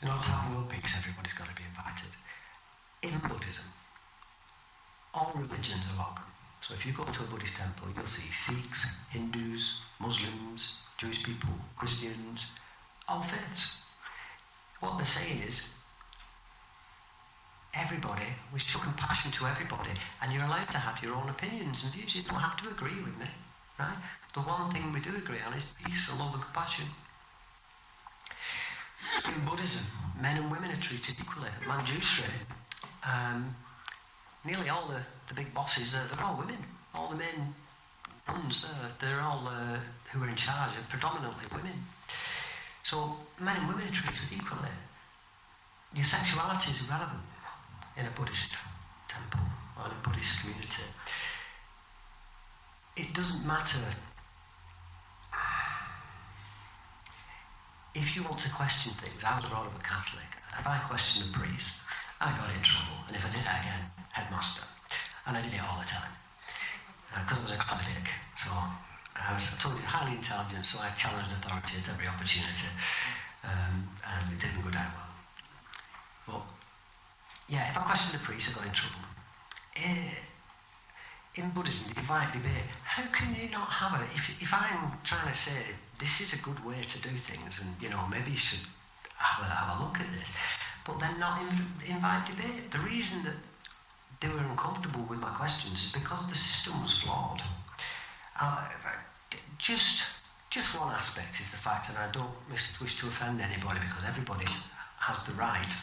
[SPEAKER 1] In order to have world peace, everybody's got to be invited. In Buddhism, all religions are welcome. So if you go to a Buddhist temple, you'll see Sikhs, Hindus, Muslims, Jewish people, Christians, all faiths. What they're saying is, we show compassion to everybody, and you're allowed to have your own opinions and views. You don't have to agree with me, right? The one thing we do agree on is peace and love and compassion. In Buddhism, men and women are treated equally. Manjushri, nearly all the big bosses, they're all women. All the main nuns, they're all who are in charge are predominantly women. So men and women are treated equally. Your sexuality is irrelevant in a Buddhist temple or in a Buddhist community. It doesn't matter. If you want to question things, I was brought up a Catholic. If I questioned a priest, I got in trouble. And if I did it again, headmaster. And I did it all the time. Because I was a clever dick. So I told you, highly intelligent, so I challenged authority at every opportunity. And it didn't go down well. But, yeah, if I questioned a priest, I got in trouble. In Buddhism, the divine debate, how can you not have it? If I'm trying to say, this is a good way to do things, and, maybe you should have a look at this, but then not invite debate. The reason that they were uncomfortable with my questions is because the system was flawed. Just one aspect is the fact, and I don't wish to offend anybody because everybody has the right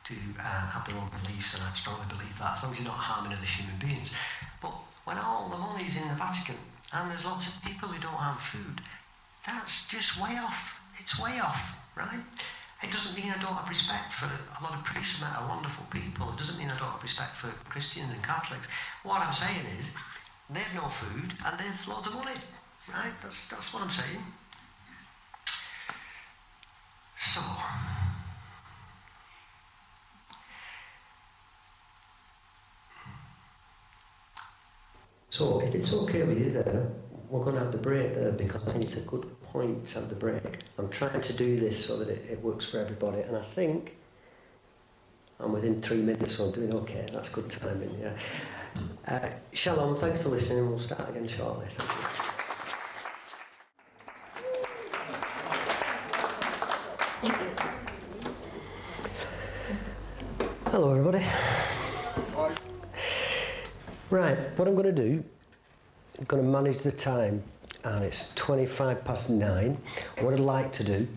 [SPEAKER 1] to have their own beliefs, and I strongly believe that, as long as you're not harming other human beings. But when all the money's in the Vatican, and there's lots of people who don't have food, that's just way off. It's way off, right? It doesn't mean I don't have respect for a lot of priests and that are wonderful people. It doesn't mean I don't have respect for Christians and Catholics. What I'm saying is, they've no food and they've loads of money, right? That's what I'm saying. So if it's okay with you there, we're going to have the break there, because I think it's a good point to have the break. I'm trying to do this so that it works for everybody, and I think I'm within 3 minutes, so I'm doing okay. That's good timing, yeah. Shalom, thanks for listening. We'll start again shortly. Thank you. Hello, everybody. Right, what I'm going to do, I'm going to manage the time, and it's 9:25. What I'd like to do,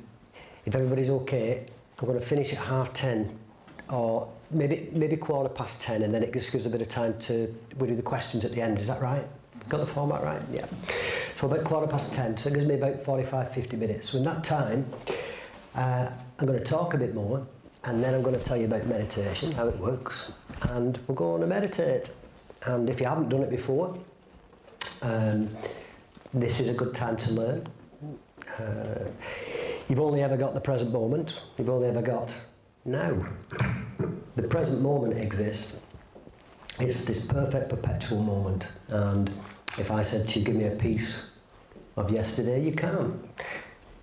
[SPEAKER 1] if everybody's okay, I'm going to finish at 10:30, or maybe 10:15, and then it just gives a bit of time we do the questions at the end. Is that right? Got the format right? Yeah. So about 10:15, so it gives me about 45-50 minutes. So in that time, I'm going to talk a bit more, and then I'm going to tell you about meditation, how it works, and we'll go on and meditate. And if you haven't done it before, this is a good time to learn. You've only ever got the present moment. You've only ever got now. The present moment exists. It's this perfect perpetual moment. And if I said to you, give me a piece of yesterday, you can't.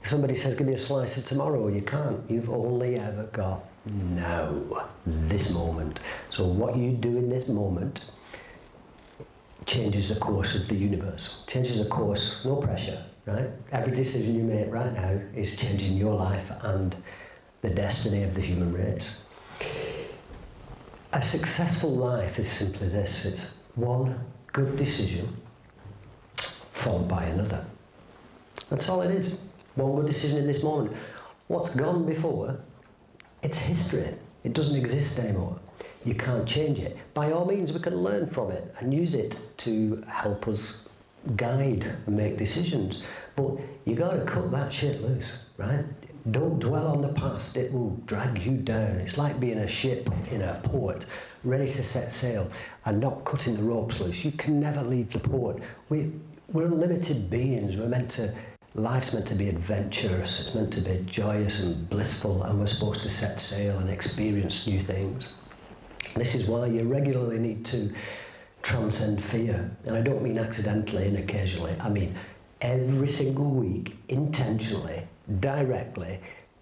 [SPEAKER 1] If somebody says, give me a slice of tomorrow, you can't. You've only ever got now, this moment. So what you do in this moment changes the course of the universe, changes the course, no pressure, right? Every decision you make right now is changing your life and the destiny of the human race. A successful life is simply this: it's one good decision followed by another. That's all it is. One good decision in this moment. What's gone before, it's history. It doesn't exist anymore. You can't change it. By all means, we can learn from it and use it to help us guide and make decisions. But you got to cut that shit loose, right? Don't dwell on the past. It will drag you down. It's like being a ship in a port, ready to set sail, and not cutting the ropes loose. You can never leave the port. We're unlimited beings. Life's meant to be adventurous. It's meant to be joyous and blissful, and we're supposed to set sail and experience new things. This is why you regularly need to transcend fear. And I don't mean accidentally and occasionally. I mean every single week, intentionally, directly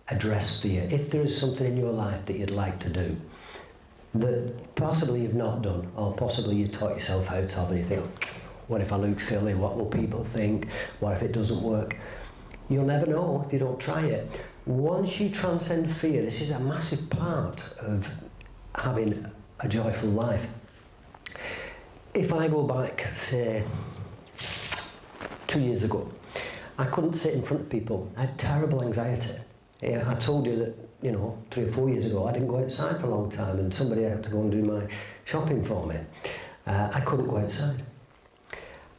[SPEAKER 1] address fear. If there is something in your life that you'd like to do that possibly you've not done, or possibly you taught yourself out of, and you think, what if I look silly? What will people think? What if it doesn't work? You'll never know if you don't try it. Once you transcend fear, this is a massive part of having a joyful life. If I go back, say, 2 years ago, I couldn't sit in front of people. I had terrible anxiety. Yeah, I told you that, 3 or 4 years ago, I didn't go outside for a long time, and somebody had to go and do my shopping for me. I couldn't go outside.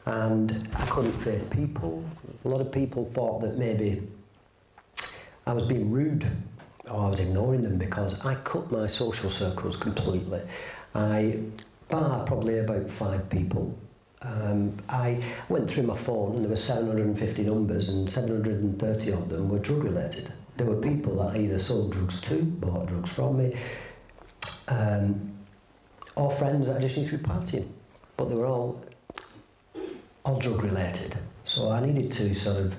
[SPEAKER 1] And I couldn't face people. A lot of people thought that maybe I was being rude, or I was ignoring them, because I cut my social circles completely. I barred probably about 5 people. I went through my phone, and there were 750 numbers, and 730 of them were drug related. There were people that I either sold drugs to, bought drugs from me, or friends that I just knew through partying. But they were all drug related. So I needed to sort of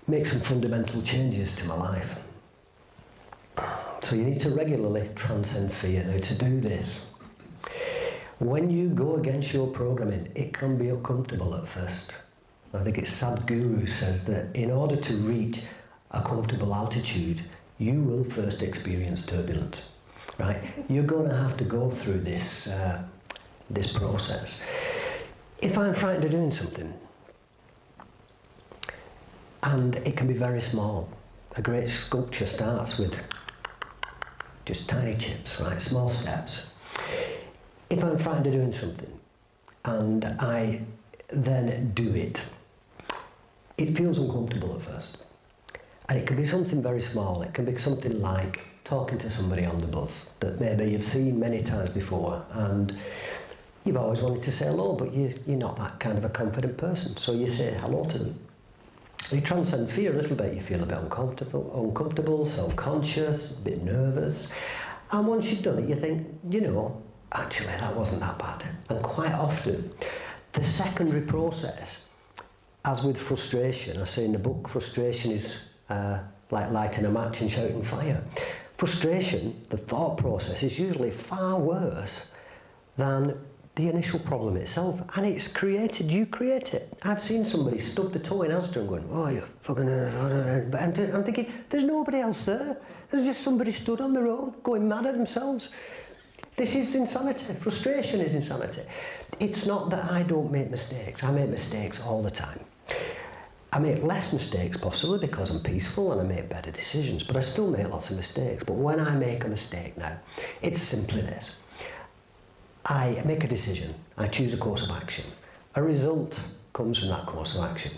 [SPEAKER 1] make some fundamental changes to my life. So you need to regularly transcend fear. Now, to do this, when you go against your programming, it can be uncomfortable at first. I think it's Sadhguru says that in order to reach a comfortable altitude, you will first experience turbulence, right? You're going to have to go through this process. If I'm frightened of doing something, and it can be very small, a great sculpture starts with just tiny chips, right? Small steps. If I'm frightened of doing something and I then do it, it feels uncomfortable at first. And it can be something very small. It can be something like talking to somebody on the bus that maybe you've seen many times before and you've always wanted to say hello, but you're not that kind of a confident person. So you say hello to them. You transcend fear a little bit. You feel a bit uncomfortable, self-conscious, a bit nervous. And once you've done it, you think, actually that wasn't that bad. And quite often, the secondary process, as with frustration, I say in the book, frustration is like lighting a match and shouting fire. Frustration, the thought process, is usually far worse than the initial problem itself, and it's created, you create it. I've seen somebody stub the toe in Asda and going, oh, you fucking... But I'm thinking, there's nobody else there. There's just somebody stood on their own, going mad at themselves. This is insanity. Frustration is insanity. It's not that I don't make mistakes. I make mistakes all the time. I make less mistakes possibly because I'm peaceful and I make better decisions, but I still make lots of mistakes. But when I make a mistake now, it's simply this. I make a decision, I choose a course of action. A result comes from that course of action.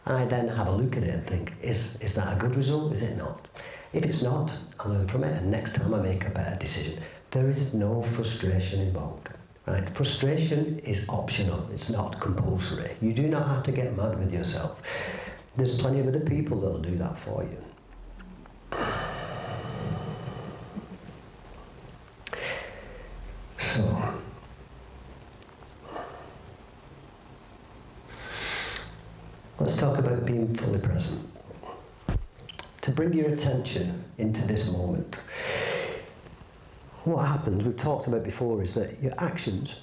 [SPEAKER 1] I then have a look at it and think, is that a good result? Is it not? If it's not, I learn from it, and next time I make a better decision. There is no frustration involved. Right? Frustration is optional, it's not compulsory. You do not have to get mad with yourself. There's plenty of other people that will do that for you. So, let's talk about being fully present. To bring your attention into this moment. What happens, we've talked about before, is that your actions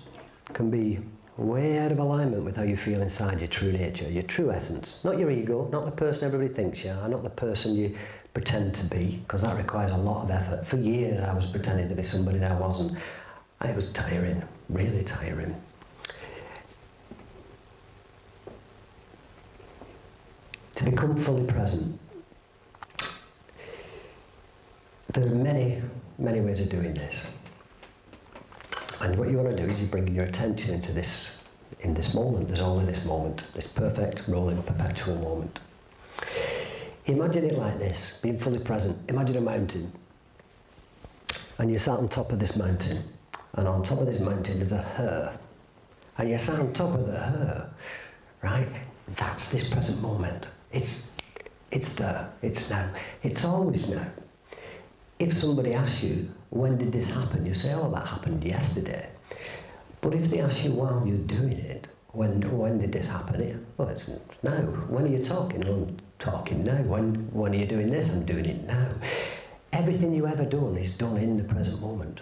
[SPEAKER 1] can be way out of alignment with how you feel inside your true nature, your true essence. Not your ego, not the person everybody thinks you are, not the person you pretend to be, because that requires a lot of effort. For years I was pretending to be somebody that I wasn't. It was tiring, really tiring. To become fully present, there are many ways of doing this. And what you want to do is you bring your attention into this, in this moment. There's only this moment, this perfect, rolling, perpetual moment. Imagine it like this, being fully present. Imagine a mountain. And you're sat on top of this mountain. And on top of this mountain there's a hare. And you're sat on top of the hare, right? That's this present moment. It's there, it's now. It's always now. If somebody asks you, when did this happen? You say, oh, that happened yesterday. But if they ask you while you're doing it, when did this happen? Well, it's now. When are you talking? I'm talking now. When are you doing this? I'm doing it now. Everything you ever done is done in the present moment.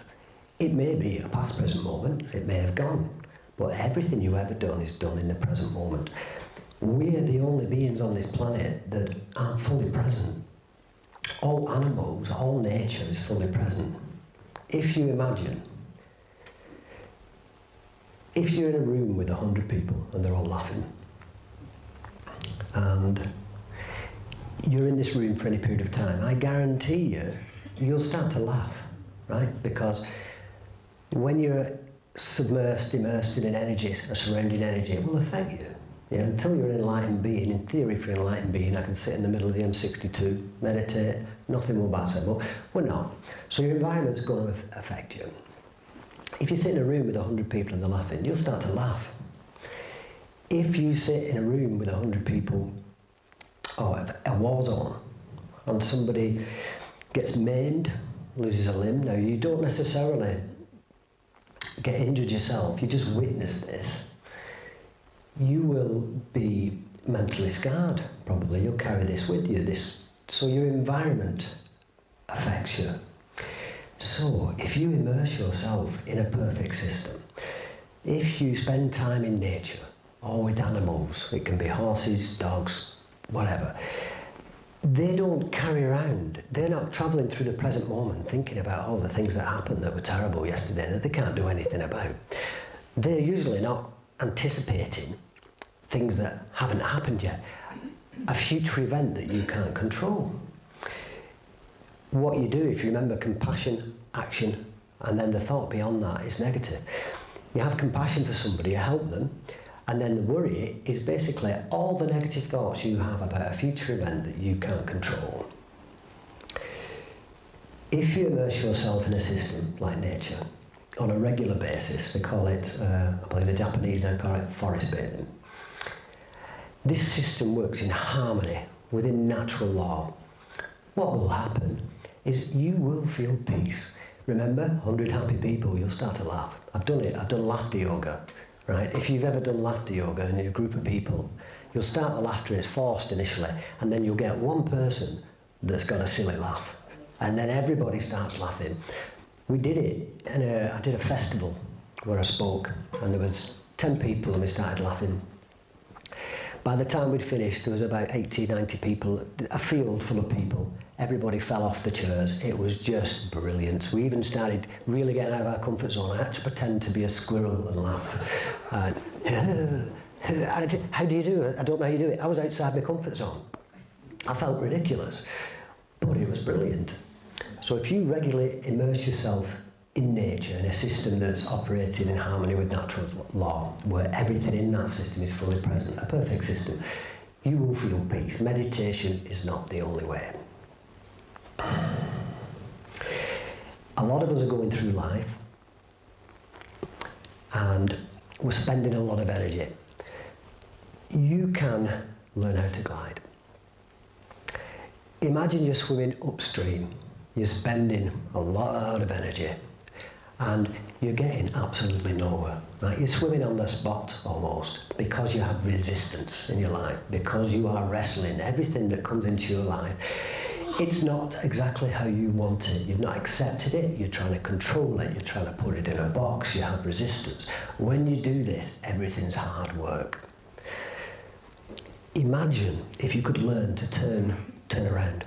[SPEAKER 1] It may be a past present moment, it may have gone, but everything you ever done is done in the present moment. We're the only beings on this planet that aren't fully present. All animals, all nature is fully present. If you imagine, if you're in a room with 100 people and they're all laughing, and you're in this room for any period of time, I guarantee you'll start to laugh, right? Because when you're immersed in an energy, a surrounding energy, it will affect you. Yeah, until you're an enlightened being, in theory for an enlightened being, I can sit in the middle of the M62, meditate, nothing will batter. Well, we're not. So your environment's going to affect you. If you sit in a room with 100 people and they're laughing, you'll start to laugh. If you sit in a room with 100 people, or a war zone, and somebody gets maimed, loses a limb, now you don't necessarily get injured yourself, you just witness this. You will be mentally scarred, probably. You'll carry this with you. So your environment affects you. So if you immerse yourself in a perfect system, if you spend time in nature, or with animals, it can be horses, dogs, whatever, they don't carry around, they're not travelling through the present moment thinking about all the things that happened that were terrible yesterday that they can't do anything about. They're usually not anticipating things that haven't happened yet, a future event that you can't control. what you do, if you remember compassion, action, and then the thought beyond that is negative. You have compassion for somebody, you help them, and then the worry is basically all the negative thoughts you have about a future event that you can't control. If you immerse yourself in a system like nature on a regular basis, they call it, I believe the Japanese now call it forest bathing. This system works in harmony within natural law. What will happen is you will feel peace. Remember, 100 happy people, you'll start to laugh. I've done it, I've done laughter yoga, right? If you've ever done laughter yoga in a group of people, you'll start the laughter, it's forced initially, and then you'll get one person that's got a silly laugh. And then everybody starts laughing. We did it, and I did a festival where I spoke, and there was 10 people and we started laughing. By the time we'd finished, there was about 80, 90 people, a field full of people. Everybody fell off the chairs. It was just brilliant. We even started really getting out of our comfort zone. I had to pretend to be a squirrel and laugh. How do you do it? I don't know how you do it. I was outside my comfort zone. I felt ridiculous, but it was brilliant. So if you regularly immerse yourself in nature, in a system that's operating in harmony with natural law, where everything in that system is fully present, a perfect system, you will feel peace. Meditation is not the only way. A lot of us are going through life and we're spending a lot of energy. You can learn how to glide. Imagine you're swimming upstream. You're spending a lot of energy and you're getting absolutely nowhere. Right? You're swimming on the spot almost because you have resistance in your life, because you are wrestling everything that comes into your life. It's not exactly how you want it. You've not accepted it, you're trying to control it, you're trying to put it in a box, you have resistance. When you do this, everything's hard work. Imagine if you could learn to turn around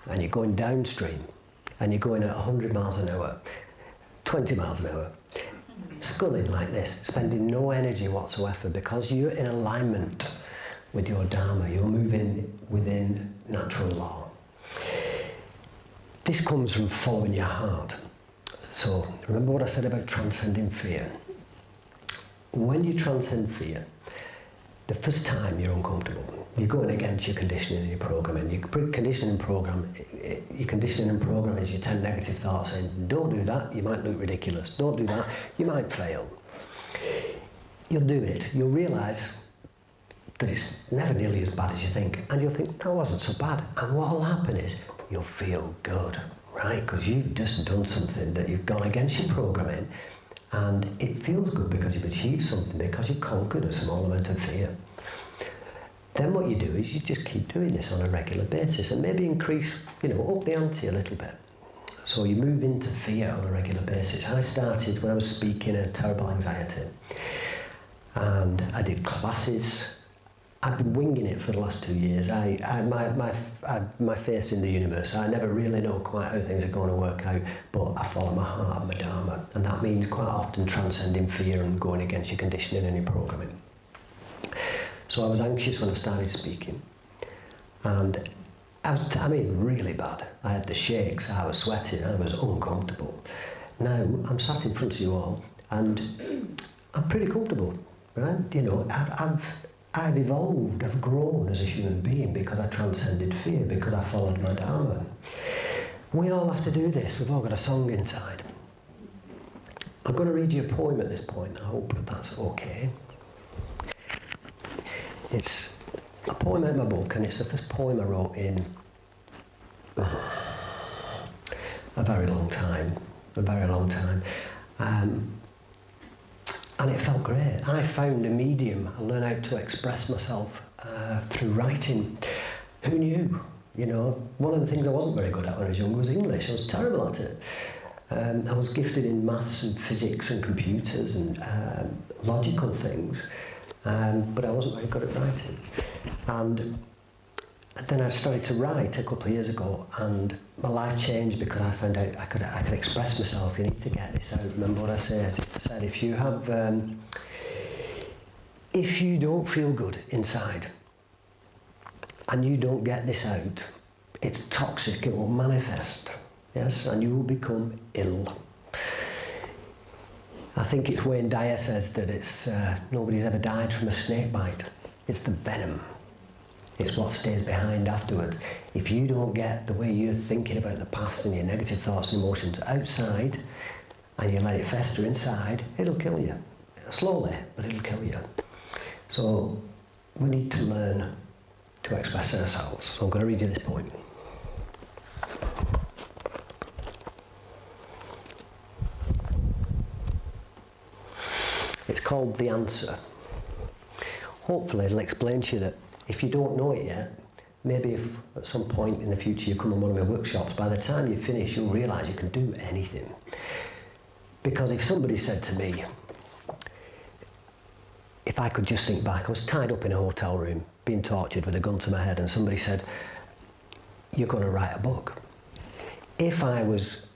[SPEAKER 1] and you're going downstream and you're going at 100 miles an hour, 20 miles an hour, sculling like this, spending no energy whatsoever because you're in alignment with your Dharma, you're moving within natural law. This comes from following your heart. So remember what I said about transcending fear. When you transcend fear, the first time you're uncomfortable, you're going against your conditioning and your programming. Your conditioning program is your 10 negative thoughts saying, don't do that, you might look ridiculous. Don't do that, you might fail. You'll do it. You'll realise that it's never nearly as bad as you think. And you'll think, that wasn't so bad. And what will happen is, you'll feel good, right? Because you've just done something that you've gone against your programming. And it feels good because you've achieved something, because you've conquered a small amount of fear. Then what you do is you just keep doing this on a regular basis and maybe increase, up the ante a little bit. So you move into fear on a regular basis. I started when I was speaking at terrible anxiety. And I did classes. I've been winging it for the last 2 years. My faith's in the universe. I never really know quite how things are going to work out, but I follow my heart and my Dharma. And that means quite often transcending fear and going against your conditioning and your programming. So I was anxious when I started speaking. And I was really bad. I had the shakes, I was sweating, I was uncomfortable. Now I'm sat in front of you all and I'm pretty comfortable, right? I've evolved, I've grown as a human being because I transcended fear, because I followed my Dharma. We all have to do this, we've all got a song inside. I'm going to read you a poem at this point, I hope that's okay. It's a poem out of my book, and it's the first poem I wrote in a very long time. And it felt great. I found a medium. I learned how to express myself through writing. Who knew? One of the things I wasn't very good at when I was young was English. I was terrible at it. I was gifted in maths and physics and computers and logical things, but I wasn't very good at writing. And then I started to write a couple of years ago, and my life changed because I found out I could express myself. You need to get this out. Remember what I said? I said if you don't feel good inside and you don't get this out, It's toxic, it will manifest, yes, and you will become ill. I think it's Wayne Dyer says that it's nobody's ever died from a snake bite. It's the venom. It's what stays behind afterwards. If you don't get the way you're thinking about the past and your negative thoughts and emotions outside, and you let it fester inside, it'll kill you. Slowly, but it'll kill you. So we need to learn to express ourselves. So I'm going to read you this poem. It's called The Answer. Hopefully it'll explain to you that if you don't know it yet, maybe if at some point in the future you come on one of my workshops, by the time you finish you'll realise you can do anything. Because if somebody said to me, if I could just think back, I was tied up in a hotel room, being tortured with a gun to my head, and somebody said, you're going to write a book. If I was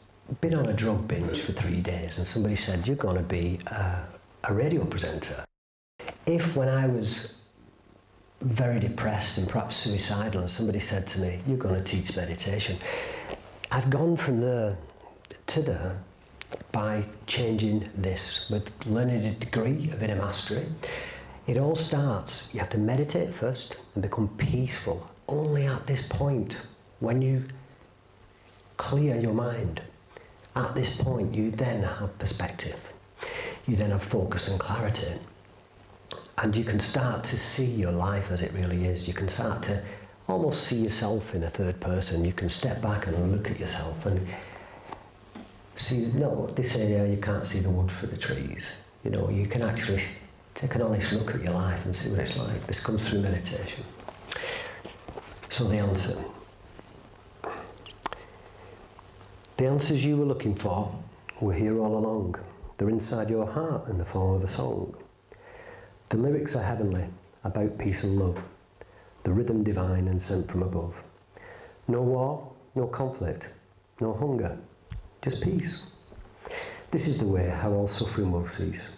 [SPEAKER 1] been on a drug binge for 3 days and somebody said, you're going to be a radio presenter. If when I was very depressed and perhaps suicidal and somebody said to me, you're going to teach meditation. I've gone from there to there by changing this, with learning a degree of inner mastery. It all starts, you have to meditate first and become peaceful. Only at this point, when you clear your mind, at this point you then have perspective. You then have focus and clarity. And you can start to see your life as it really is. You can start to almost see yourself in a third person. You can step back and look at yourself and see, no, they say you can't see the wood for the trees. You know, you can actually take an honest look at your life and see what it's like. This comes through meditation. So the answer. The answers you were looking for were here all along. They're inside your heart in the form of a song. The lyrics are heavenly, about peace and love. The rhythm divine and sent from above. No war, no conflict, no hunger, just peace. This is the way how all suffering will cease.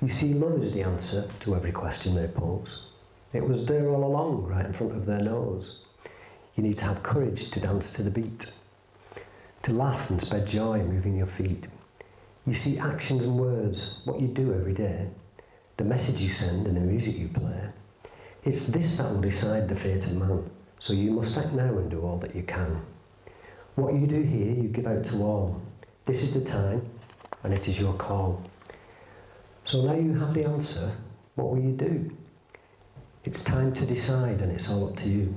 [SPEAKER 1] You see, love is the answer to every question they pose. It was there all along, right in front of their nose. You need to have courage to dance to the beat, to laugh and spread joy moving your feet. You see, actions and words, what you do every day, the message you send and the music you play, it's this that will decide the fate of man. So you must act now and do all that you can. What you do here, you give out to all. This is the time, and it is your call. So now you have the answer, what will you do? It's time to decide, and it's all up to you.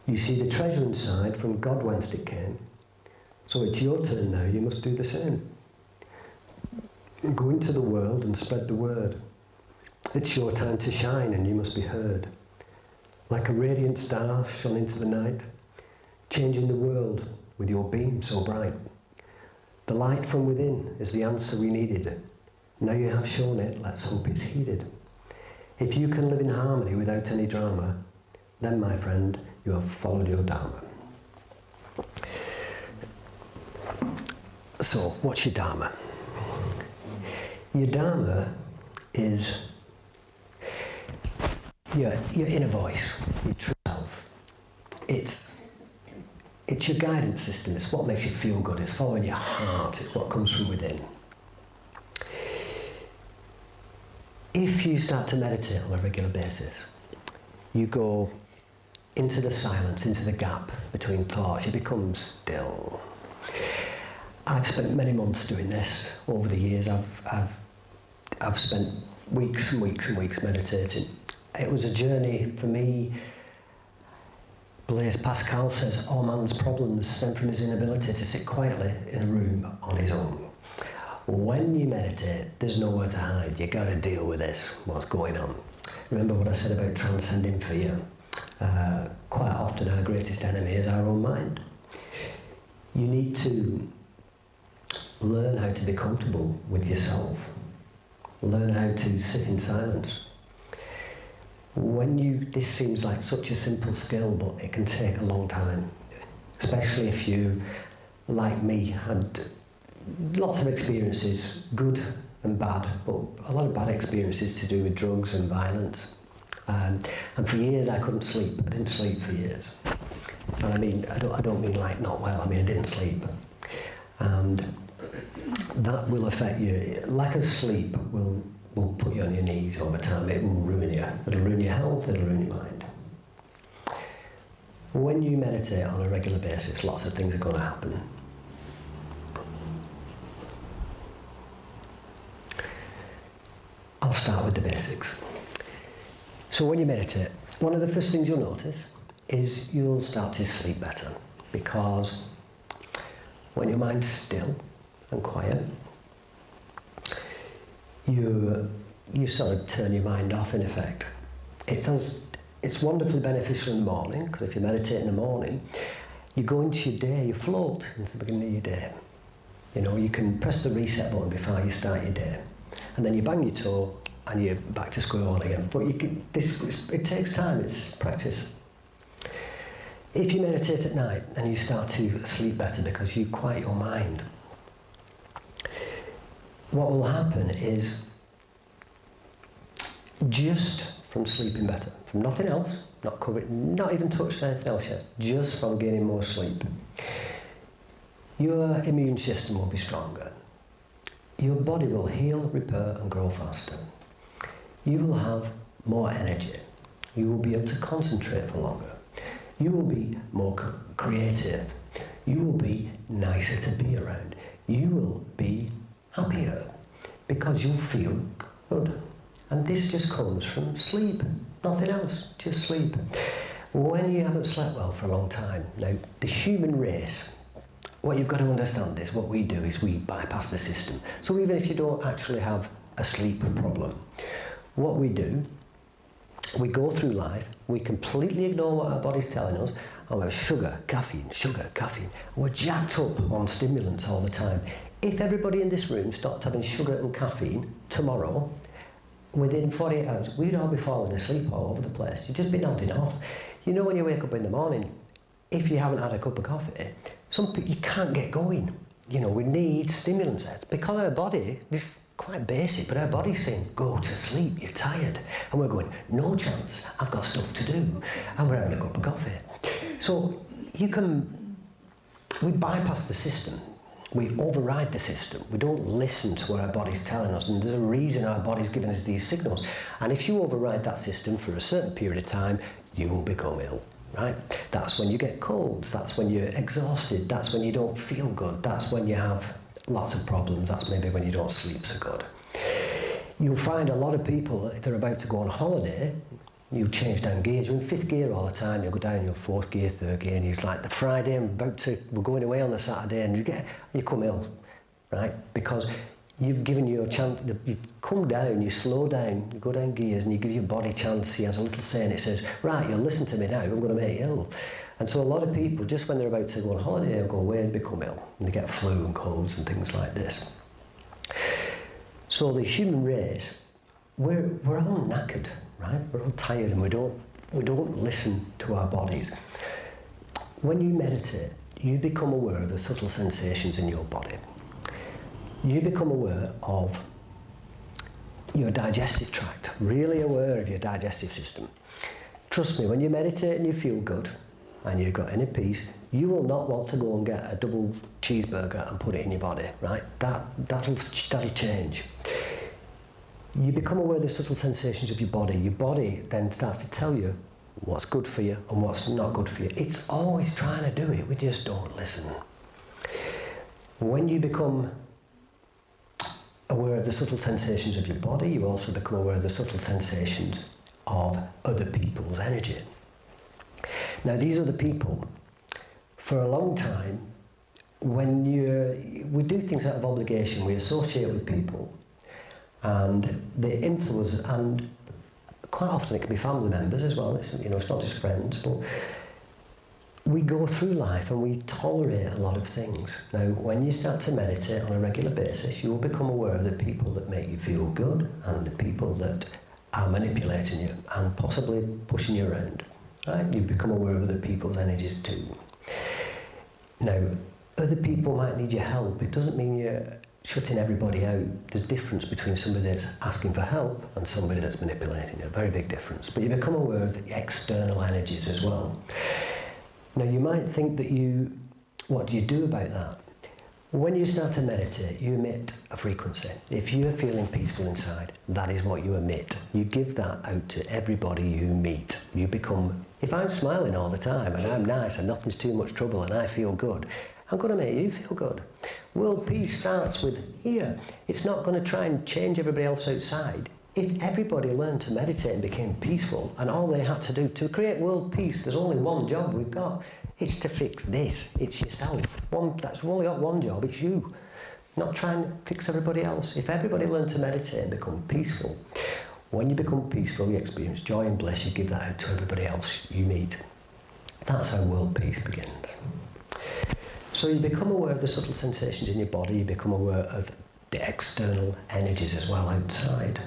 [SPEAKER 1] You see the treasure inside, from God whence it came. So it's your turn now, you must do the same. Go into the world and spread the word. It's your time to shine and you must be heard. Like a radiant star shone into the night, changing the world with your beam so bright. The light from within is the answer we needed. Now you have shown it, let's hope it's heeded. If you can live in harmony without any drama, then my friend, you have followed your dharma. So, what's your dharma? Your dharma is your inner voice, your true self. It's your guidance system. It's what makes you feel good. It's following your heart. It's what comes from within. If you start to meditate on a regular basis, you go into the silence, into the gap between thoughts. You become still. I've spent many months doing this over the years. I've spent weeks and weeks and weeks meditating. It was a journey for me. Blaise Pascal says all man's problems stem from his inability to sit quietly in a room on his own. When you meditate, there's nowhere to hide. You got to deal with this, what's going on. Remember what I said about transcending fear? Quite often our greatest enemy is our own mind. You need to learn how to be comfortable with yourself. Learn how to sit in silence. This seems like such a simple skill, but it can take a long time. Especially if you, like me, had lots of experiences, good and bad, but a lot of bad experiences to do with drugs and violence. And for years I couldn't sleep. I didn't sleep for years. And I mean, I don't mean like not well, I mean I didn't sleep. And that will affect you. Lack of sleep will put you on your knees over time. It will ruin you. It'll ruin your health, it'll ruin your mind. When you meditate on a regular basis, lots of things are going to happen. I'll start with the basics. So when you meditate, one of the first things you'll notice is you'll start to sleep better, because when your mind's still and quiet, you sort of turn your mind off in effect. It's wonderfully beneficial in the morning, because if you meditate in the morning, you go into your day, you float into the beginning of your day. You know, you can press the reset button before you start your day, and then you bang your toe and you're back to square one again. But it takes time, it's practice. If you meditate at night and you start to sleep better because you quiet your mind, what will happen is, just from sleeping better, from nothing else, not even touched anything else yet, just from gaining more sleep, your immune system will be stronger. Your body will heal, repair and grow faster. You will have more energy. You will be able to concentrate for longer. You will be more creative. You will be nicer to be around. You will be happier because you'll feel good. And this just comes from sleep, nothing else, just sleep. When you haven't slept well for a long time, now the human race, what you've got to understand is what we do is we bypass the system. So even if you don't actually have a sleep problem, what we do, we go through life, we completely ignore what our body's telling us, and we have sugar, caffeine. We're jacked up on stimulants all the time. If everybody in this room stopped having sugar and caffeine tomorrow, within 48 hours, we'd all be falling asleep all over the place. You'd just be nodding off. You know, when you wake up in the morning, if you haven't had a cup of coffee, you can't get going. You know, we need stimulants because our body, this is quite basic, but our body's saying, go to sleep, you're tired. And we're going, no chance, I've got stuff to do. And we're having a cup of coffee. So we bypass the system. We override the system. We don't listen to what our body's telling us, and there's a reason our body's giving us these signals. And if you override that system for a certain period of time, you will become ill, right? That's when you get colds, that's when you're exhausted, that's when you don't feel good, that's when you have lots of problems, that's maybe when you don't sleep so good. You'll find a lot of people, if they're about to go on holiday, you change down gears. You're in fifth gear all the time. You go down your fourth gear, third gear, and it's like the Friday, we're going away on the Saturday, and you come ill, right? Because you've given your chance, you come down, you slow down, you go down gears, and you give your body a chance. He has a little saying, it says, right, you'll listen to me now, I'm going to make you ill. And so a lot of people, just when they're about to go on holiday or go away, and become ill, and they get flu and colds and things like this. So the human race, we're all knackered, right? We're all tired, and we don't listen to our bodies. When you meditate, you become aware of the subtle sensations in your body. You become aware of your digestive tract, really aware of your digestive system. Trust me, when you meditate and you feel good, and you've got inner peace, you will not want to go and get a double cheeseburger and put it in your body, right? That'll change. You become aware of the subtle sensations of your body. Your body then starts to tell you what's good for you and what's not good for you. It's always trying to do it, we just don't listen. When you become aware of the subtle sensations of your body, you also become aware of the subtle sensations of other people's energy. Now, these other people, for a long time, we do things out of obligation, we associate with people, and they influence, and quite often it can be family members as well. It's not just friends, but we go through life and we tolerate a lot of things. Now, when you start to meditate on a regular basis, you will become aware of the people that make you feel good and the people that are manipulating you and possibly pushing you around. Right? You become aware of other people's energies too. Now, other people might need your help. It doesn't mean you're shutting everybody out. There's a difference between somebody that's asking for help and somebody that's manipulating you. A very big difference. But you become aware of the external energies as well. Now you might think that what do you do about that? When you start to meditate, you emit a frequency. If you're feeling peaceful inside, that is what you emit. You give that out to everybody you meet. You become, if I'm smiling all the time and I'm nice and nothing's too much trouble and I feel good, I'm going to make you feel good. World peace starts with here. It's not going to try and change everybody else outside. If everybody learned to meditate and became peaceful, and all they had to do to create world peace, there's only one job we've got. It's to fix this. It's yourself. We've only got one job. It's you. Not trying to fix everybody else. If everybody learned to meditate and become peaceful, when you become peaceful, you experience joy and bliss. You give that out to everybody else you meet. That's how world peace begins. So you become aware of the subtle sensations in your body. You become aware of the external energies as well outside.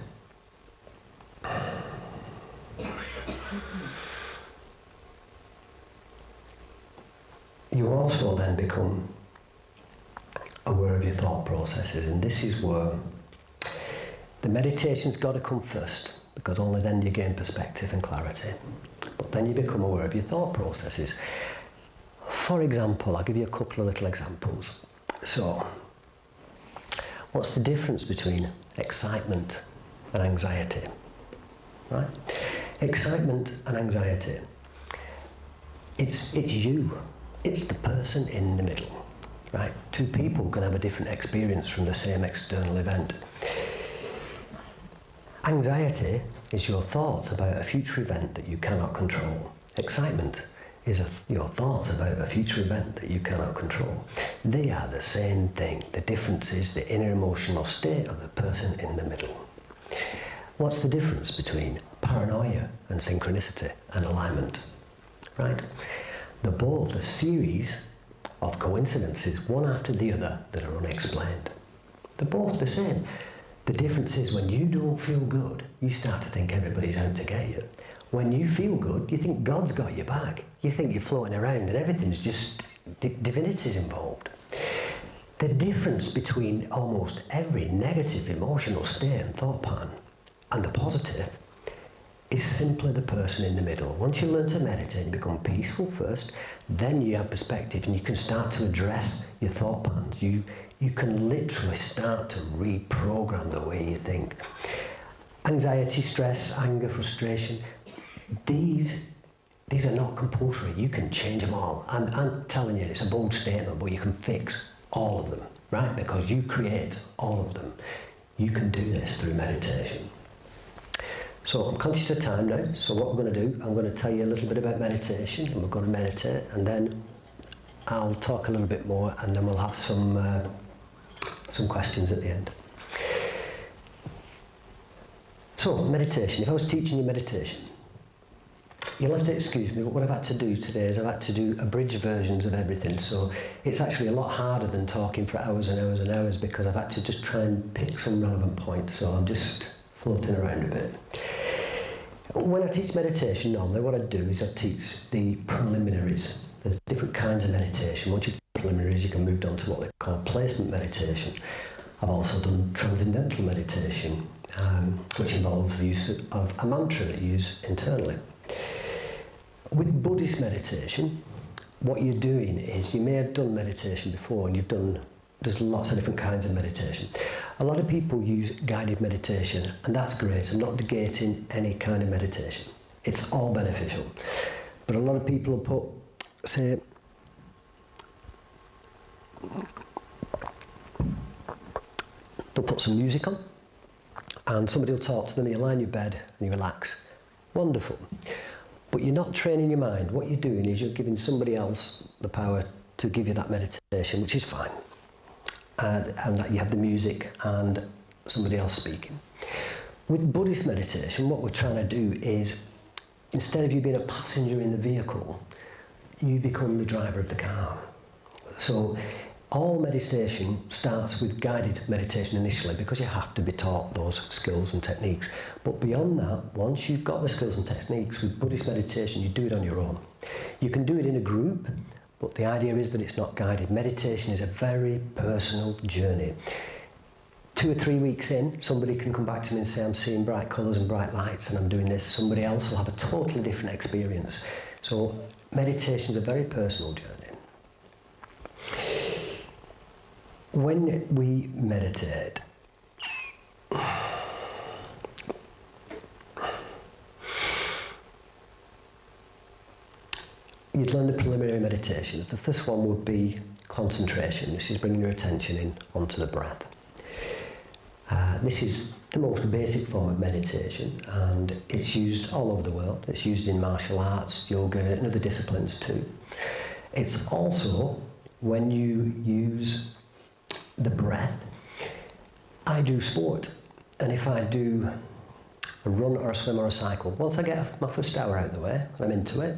[SPEAKER 1] You also then become aware of your thought processes, and this is where the meditation's got to come first, because only then do you gain perspective and clarity. But then you become aware of your thought processes. For example, I'll give you a couple of little examples. So, what's the difference between excitement and anxiety? Right? Excitement and anxiety. It's you. It's the person in the middle. Right? Two people can have a different experience from the same external event. Anxiety is your thoughts about a future event that you cannot control. Excitement is your thoughts about a future event that you cannot control. They are the same thing. The difference is the inner emotional state of the person in the middle. What's the difference between paranoia and synchronicity and alignment? Right? They're both a series of coincidences, one after the other, that are unexplained. They're both the same. The difference is when you don't feel good, you start to think everybody's out to get you. When you feel good, you think God's got your back. You think you're floating around and everything's just divinity's involved. The difference between almost every negative emotional state and thought pattern and the positive is simply the person in the middle. Once you learn to meditate and become peaceful first, then you have perspective and you can start to address your thought patterns. You can literally start to reprogram the way you think. Anxiety, stress, anger, frustration, these are not compulsory. You can change them all. I'm telling you, it's a bold statement, but you can fix all of them, right? Because you create all of them. You can do this through meditation. So I'm conscious of time now, so what we're going to do, I'm going to tell you a little bit about meditation, and we're going to meditate, and then I'll talk a little bit more, and then we'll have some questions at the end. So, meditation. If I was teaching you meditation, you'll have to excuse me, but what I've had to do today is I've had to do abridged versions of everything, so it's actually a lot harder than talking for hours and hours and hours, because I've had to just try and pick some relevant points, so I'm just floating around a bit. When I teach meditation normally, what I do is I teach the preliminaries. There's different kinds of meditation. Once you've done preliminaries, you can move on to what they call placement meditation. I've also done transcendental meditation, which involves the use of a mantra that you use internally. With Buddhist meditation, what you're doing is, you may have done meditation before, and there's lots of different kinds of meditation. A lot of people use guided meditation, and that's great. I'm not negating any kind of meditation. It's all beneficial. But a lot of people will they'll put some music on, and somebody will talk to them, you lie in your bed and you relax. Wonderful. But you're not training your mind. What you're doing is you're giving somebody else the power to give you that meditation, which is fine. And that you have the music and somebody else speaking. With Buddhist meditation, what we're trying to do is, instead of you being a passenger in the vehicle, you become the driver of the car. So all meditation starts with guided meditation initially, because you have to be taught those skills and techniques. But beyond that, once you've got the skills and techniques, with Buddhist meditation, you do it on your own. You can do it in a group, but the idea is that it's not guided. Meditation is a very personal journey. 2 or 3 weeks in, somebody can come back to me and say, I'm seeing bright colours and bright lights and I'm doing this. Somebody else will have a totally different experience. So meditation is a very personal journey. When we meditate, you'd learn the preliminary meditations. The first one would be concentration. This is bringing your attention in onto the breath. This is the most basic form of meditation, and it's used all over the world. It's used in martial arts, yoga, and other disciplines too. It's also when you use the breath. I do sport, and if I do a run or a swim or a cycle, once I get my first hour out of the way and I'm into it,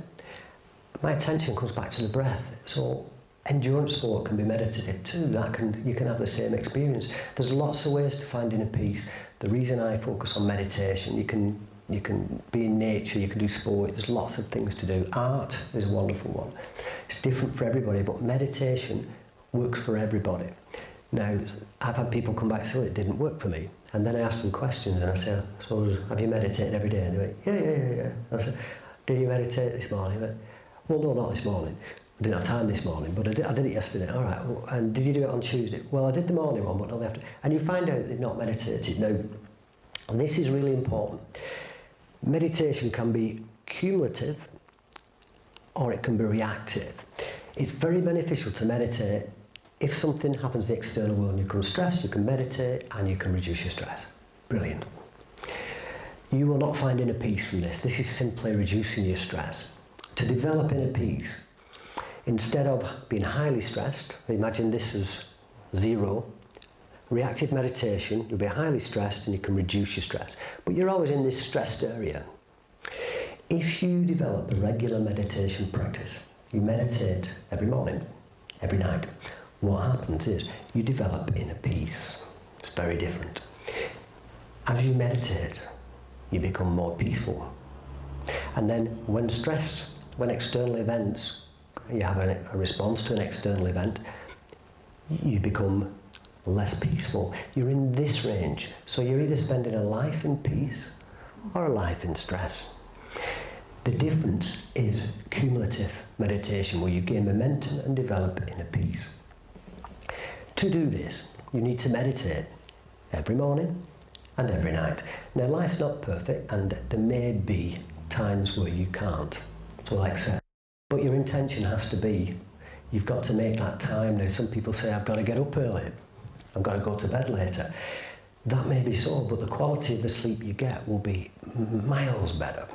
[SPEAKER 1] my attention comes back to the breath. So endurance sport can be meditative too. You can have the same experience. There's lots of ways to find inner peace. The reason I focus on meditation, you can be in nature, you can do sport, there's lots of things to do. Art is a wonderful one. It's different for everybody, but meditation works for everybody. Now, I've had people come back and say, well, it didn't work for me. And then I ask them questions and I say, so have you meditated every day? And they went, yeah. I said, did you meditate this morning? They went, well, no, not this morning. I didn't have time this morning, but I did it yesterday. All right, well, and did you do it on Tuesday? Well, I did the morning one, but not the afternoon. And you find out they've not meditated. Now, and this is really important. Meditation can be cumulative or it can be reactive. It's very beneficial to meditate. If something happens in the external world and you become stressed, you can meditate and you can reduce your stress. Brilliant. You will not find inner peace from this. This is simply reducing your stress. To develop inner peace, instead of being highly stressed, imagine this as 0, reactive meditation, you'll be highly stressed and you can reduce your stress. But you're always in this stressed area. If you develop a regular meditation practice, you meditate every morning, every night, what happens is you develop inner peace. It's very different. As you meditate, you become more peaceful. And then when external events, you have a response to an external event, you become less peaceful. You're in this range. So you're either spending a life in peace or a life in stress. The difference is cumulative meditation, where you gain momentum and develop inner peace. To do this, you need to meditate every morning and every night. Now, life's not perfect, and there may be times where you can't. We'll accept. But your intention has to be, you've got to make that time. Now, some people say, I've got to get up early. I've got to go to bed later. That may be so, but the quality of the sleep you get will be miles better.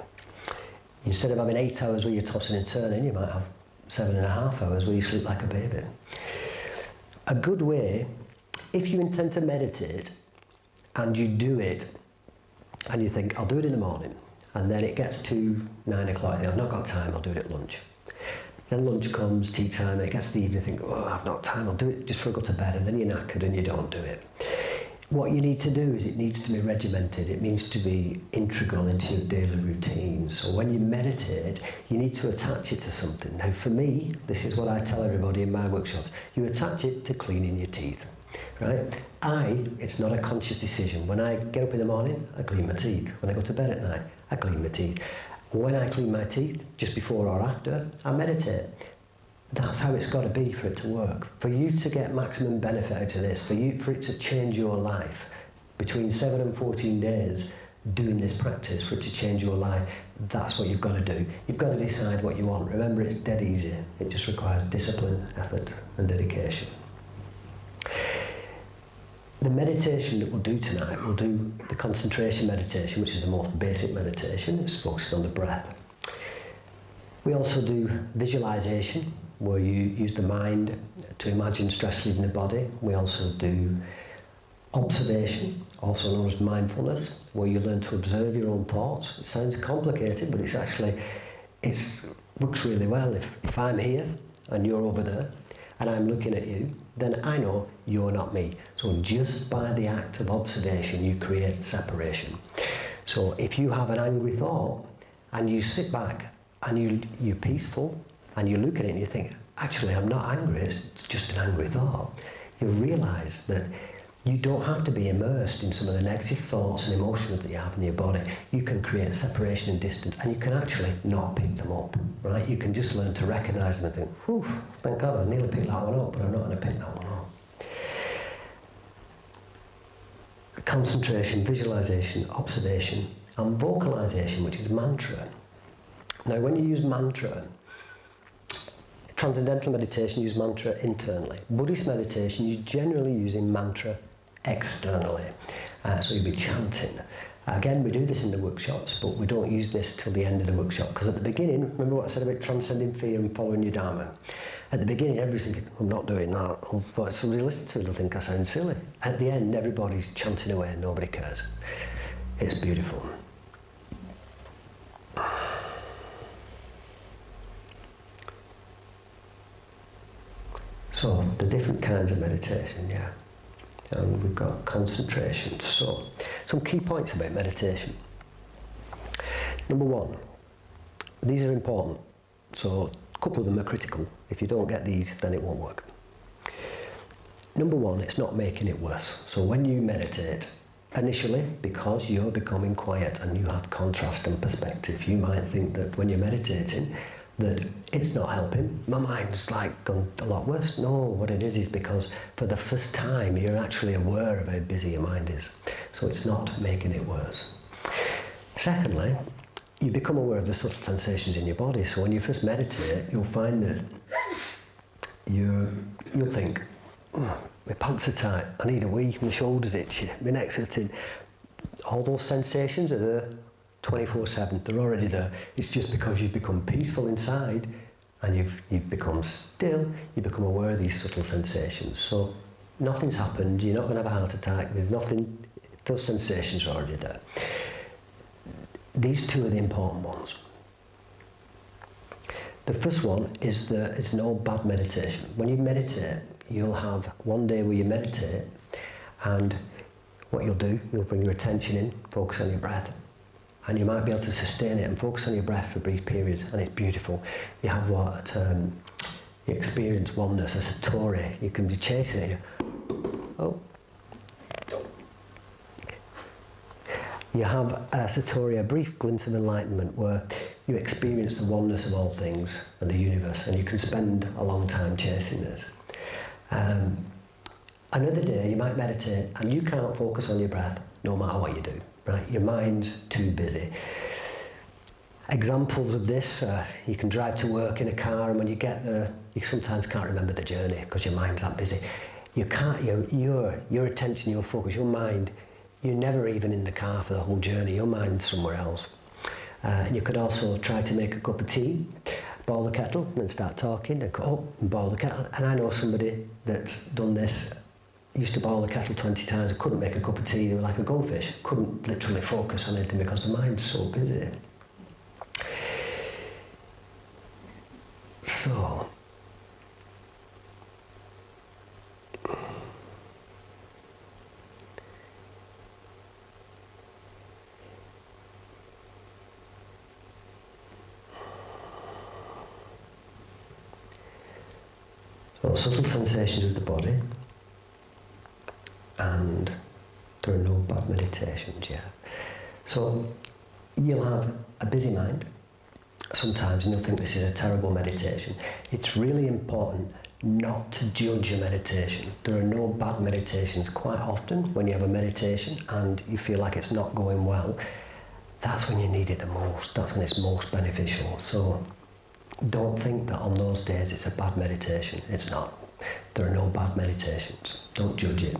[SPEAKER 1] Instead of having 8 hours where you're tossing and turning, you might have 7.5 hours where you sleep like a baby. A good way, if you intend to meditate and you do it and you think, I'll do it in the morning, and then it gets to 9 o'clock, I've not got time, I'll do it at lunch. Then lunch comes, tea time, and it gets to the evening, you think, oh, I've not time, I'll do it just before I go to bed, and then you're knackered and you don't do it. What you need to do is it needs to be regimented, it needs to be integral into your daily routine. So when you meditate, you need to attach it to something. Now for me, this is what I tell everybody in my workshops, you attach it to cleaning your teeth, right? It's not a conscious decision. When I get up in the morning, I clean my teeth. When I go to bed at night, I clean my teeth. When I clean my teeth, just before or after, I meditate. That's how it's got to be for it to work. For you to get maximum benefit out of this, for it to change your life, between 7 and 14 days doing this practice, for it to change your life, that's what you've got to do. You've got to decide what you want. Remember, it's dead easy. It just requires discipline, effort and dedication. The meditation that we'll do tonight, we'll do the concentration meditation, which is the most basic meditation. It's focused on the breath. We also do visualization, where you use the mind to imagine stress leaving the body. We also do observation, also known as mindfulness, where you learn to observe your own thoughts. It sounds complicated, but it works really well. If I'm here and you're over there and I'm looking at you, then I know you're not me. So just by the act of observation, you create separation. So if you have an angry thought and you sit back and you're peaceful, and you look at it and you think, actually, I'm not angry, it's just an angry thought. You realise that You don't have to be immersed in some of the negative thoughts and emotions that you have in your body. You can create separation and distance, and you can actually not pick them up, right? You can just learn to recognise them and think, whew, thank God I nearly picked that one up, but I'm not going to pick that one up. Concentration, visualisation, observation, and vocalisation, which is mantra. Now, when you use mantra, transcendental meditation use mantra internally. Buddhist meditation, you're generally using mantra externally. So you'll be chanting. Again, we do this in the workshops, but we don't use this till the end of the workshop, because at the beginning, remember what I said about transcending fear and following your Dharma? At the beginning, everybody's thinking, I'm not doing that. But somebody listens to it, they'll think I sound silly. At the end, everybody's chanting away and nobody cares. It's beautiful. So, the different kinds of meditation, yeah. And we've got concentration. So, some key points about meditation. Number one, these are important. So, a couple of them are critical. If you don't get these, then it won't work. Number one, it's not making it worse. So, when you meditate, initially, because you're becoming quiet and you have contrast and perspective, you might think that when you're meditating, that it's not helping. My mind's like gone a lot worse. No, what it is because for the first time you're actually aware of how busy your mind is. So it's not making it worse. Secondly, you become aware of the subtle sensations in your body. So when you first meditate, you'll find that you'll think, oh, my pants are tight, I need a wee, my shoulders itchy, my neck's hurting. All those sensations are there 24/7, they're already there. It's just because you've become peaceful inside and you've become still, you become aware of these subtle sensations. So nothing's happened, you're not going to have a heart attack, there's nothing, those sensations are already there. These two are the important ones. The first one is it's no bad meditation. When you meditate, you'll have one day where you meditate, and what you'll do, you'll bring your attention in, focus on your breath. And you might be able to sustain it and focus on your breath for brief periods, and it's beautiful. You have you experience oneness, a satori. You can be chasing it. Oh. You have a satori, a brief glimpse of enlightenment where you experience the oneness of all things and the universe, and you can spend a long time chasing this. Another day you might meditate and you can't focus on your breath no matter what you do. Right, your mind's too busy. Examples of this, you can drive to work in a car, and when you get there, you sometimes can't remember the journey because your mind's that busy. You can't, your attention, your focus, your mind, you're never even in the car for the whole journey. Your mind's somewhere else. You could also try to make a cup of tea, boil the kettle, and then start talking, and go up and boil the kettle. And I know somebody that's done this. Used to boil the kettle 20 times, couldn't make a cup of tea, they were like a goldfish, couldn't literally focus on anything because the mind's so busy. So, subtle sensations of the body. And there are no bad meditations yet. So you'll have a busy mind sometimes, and you'll think this is a terrible meditation. It's really important not to judge a meditation. There are no bad meditations. Quite often when you have a meditation and you feel like it's not going well, that's when you need it the most. That's when it's most beneficial. So don't think that on those days it's a bad meditation. It's not. There are no bad meditations. Don't judge it.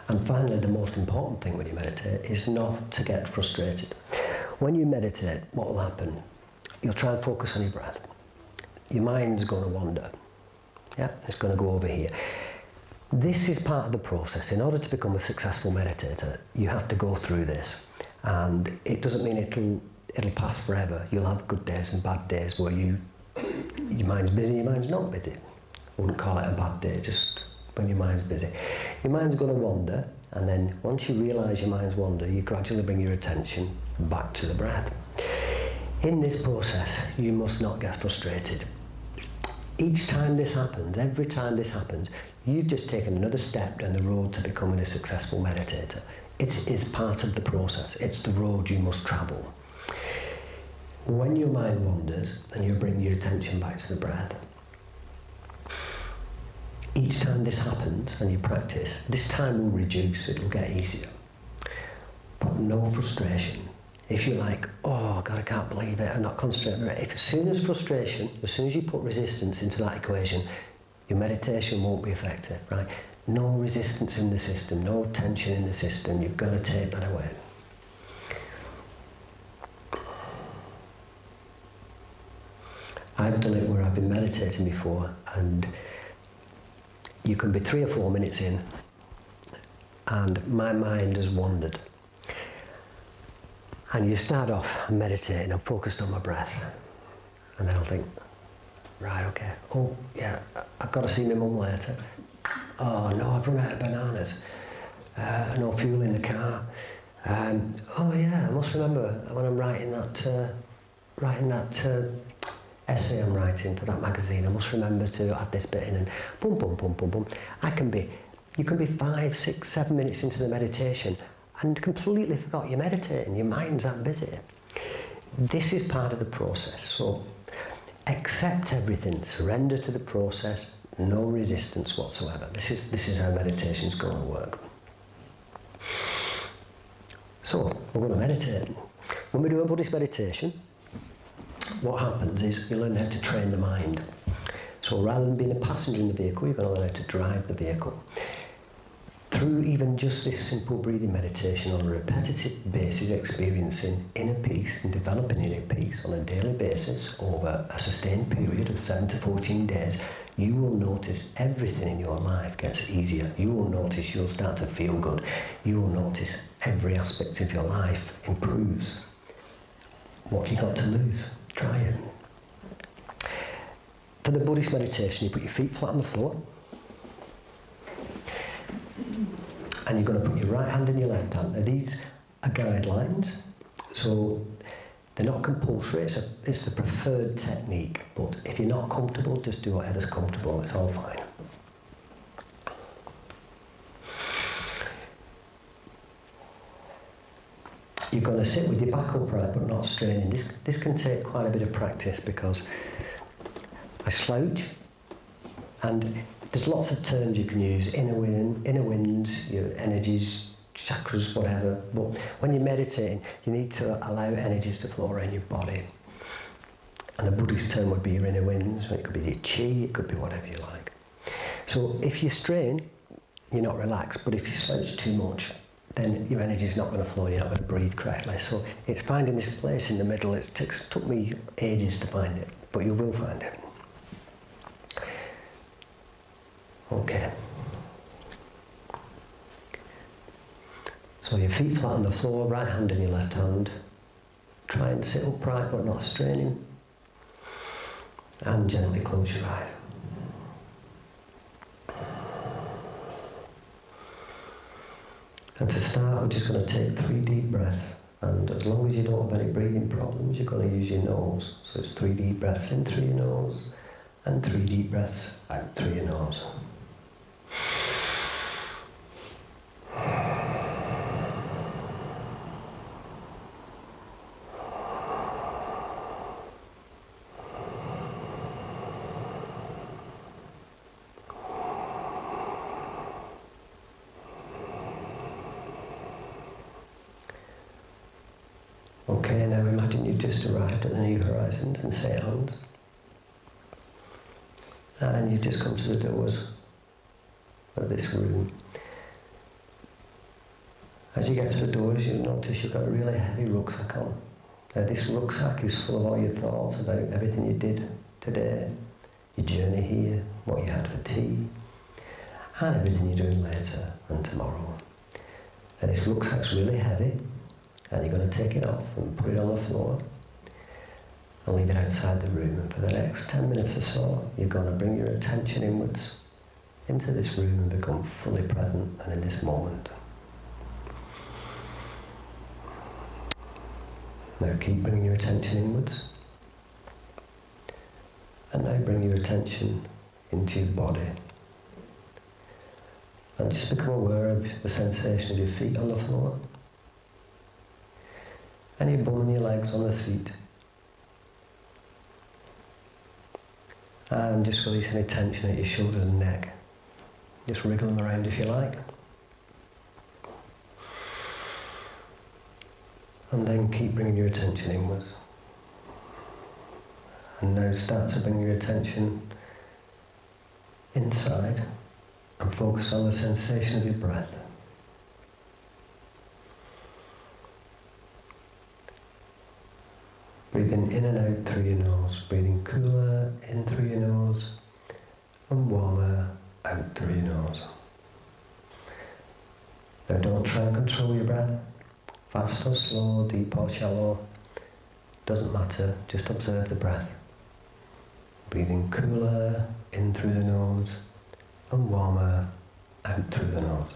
[SPEAKER 1] And finally, the most important thing when you meditate is not to get frustrated. When you meditate, what will happen? You'll try and focus on your breath. Your mind's going to wander. Yeah, it's going to go over here. This is part of the process. In order to become a successful meditator, you have to go through this. And it doesn't mean it'll pass forever. You'll have good days and bad days where your mind's busy, your mind's not busy. I wouldn't call it a bad day, just when your mind's busy. Your mind's going to wander, and then once you realise your mind's wander, you gradually bring your attention back to the breath. In this process, you must not get frustrated. Each time this happens, every time this happens, you've just taken another step down the road to becoming a successful meditator. It is part of the process. It's the road you must travel. When your mind wanders and you bring your attention back to the breath, each time this happens and you practice, this time will reduce, it will get easier. But no frustration. If you're like, oh God, I can't believe it, I'm not concentrating. If as soon as frustration, as soon as you put resistance into that equation, your meditation won't be effective, right? No resistance in the system, no tension in the system, you've got to take that away. I've done it where I've been meditating before, and you can be 3 or 4 minutes in and my mind has wandered. And you start off meditating, I'm focused on my breath. And then I'll think, right, okay. Oh, yeah, I've got to see my mum later. Oh, no, I've run out of bananas. No fuel in the car. Oh, yeah, I must remember when I'm writing that essay I'm writing for that magazine, I must remember to add this bit in, and boom, boom, boom, boom, boom. You can be 5, 6, 7 minutes into the meditation and completely forgot you're meditating, your mind's that busy. This is part of the process, so accept everything, surrender to the process, no resistance whatsoever. This is how meditation's going to work. So, we're going to meditate. When we do a Buddhist meditation, what happens is you learn how to train the mind. So rather than being a passenger in the vehicle, you're going to learn how to drive the vehicle. Through even just this simple breathing meditation on a repetitive basis, experiencing inner peace and developing inner peace on a daily basis over a sustained period of 7 to 14 days, you will notice everything in your life gets easier. You will notice you'll start to feel good. You will notice every aspect of your life improves. What have you got to lose? Try it. For the Buddhist meditation, you put your feet flat on the floor. And you're going to put your right hand in your left hand. Now these are guidelines, so they're not compulsory, it's the preferred technique, but if you're not comfortable, just do whatever's comfortable, it's all fine. You're going to sit with your back upright but not straining. This can take quite a bit of practice because I slouch, and there's lots of terms you can use, inner winds, your energies, chakras, whatever. But when you're meditating, you need to allow energies to flow around your body. And the Buddhist term would be your inner winds. It could be your chi, it could be whatever you like. So if you strain, you're not relaxed. But if you slouch too much, then your energy's not going to flow, you're not going to breathe correctly. So it's finding this place in the middle. It took me ages to find it, but you will find it. Okay. So your feet flat on the floor, right hand in your left hand. Try and sit upright but not straining. And gently close your eyes. And to start, we're just going to take 3 deep breaths. And as long as you don't have any breathing problems, you're going to use your nose. So it's 3 deep breaths in through your nose, and 3 deep breaths out through your nose. Okay, now imagine you've just arrived at the New Horiszons in St. Helens. And you've just come to the doors of this room. As you get to the doors, you'll notice you've got a really heavy rucksack on. Now this rucksack is full of all your thoughts about everything you did today, your journey here, what you had for tea, and everything you're doing later and tomorrow. And this rucksack's really heavy, and you're going to take it off and put it on the floor and leave it outside the room. And for the next 10 minutes or so, you're going to bring your attention inwards into this room and become fully present and in this moment. Now keep bringing your attention inwards. And now bring your attention into your body. And just become aware of the sensation of your feet on the floor. And your bum and your legs on the seat. And just release any tension at your shoulders and neck. Just wriggle them around if you like. And then keep bringing your attention inwards. And now start to bring your attention inside and focus on the sensation of your breath. Breathing in and out through your nose, breathing cooler in through your nose and warmer out through your nose. Now don't try and control your breath, fast or slow, deep or shallow, doesn't matter, just observe the breath. Breathing cooler in through the nose and warmer out through the nose.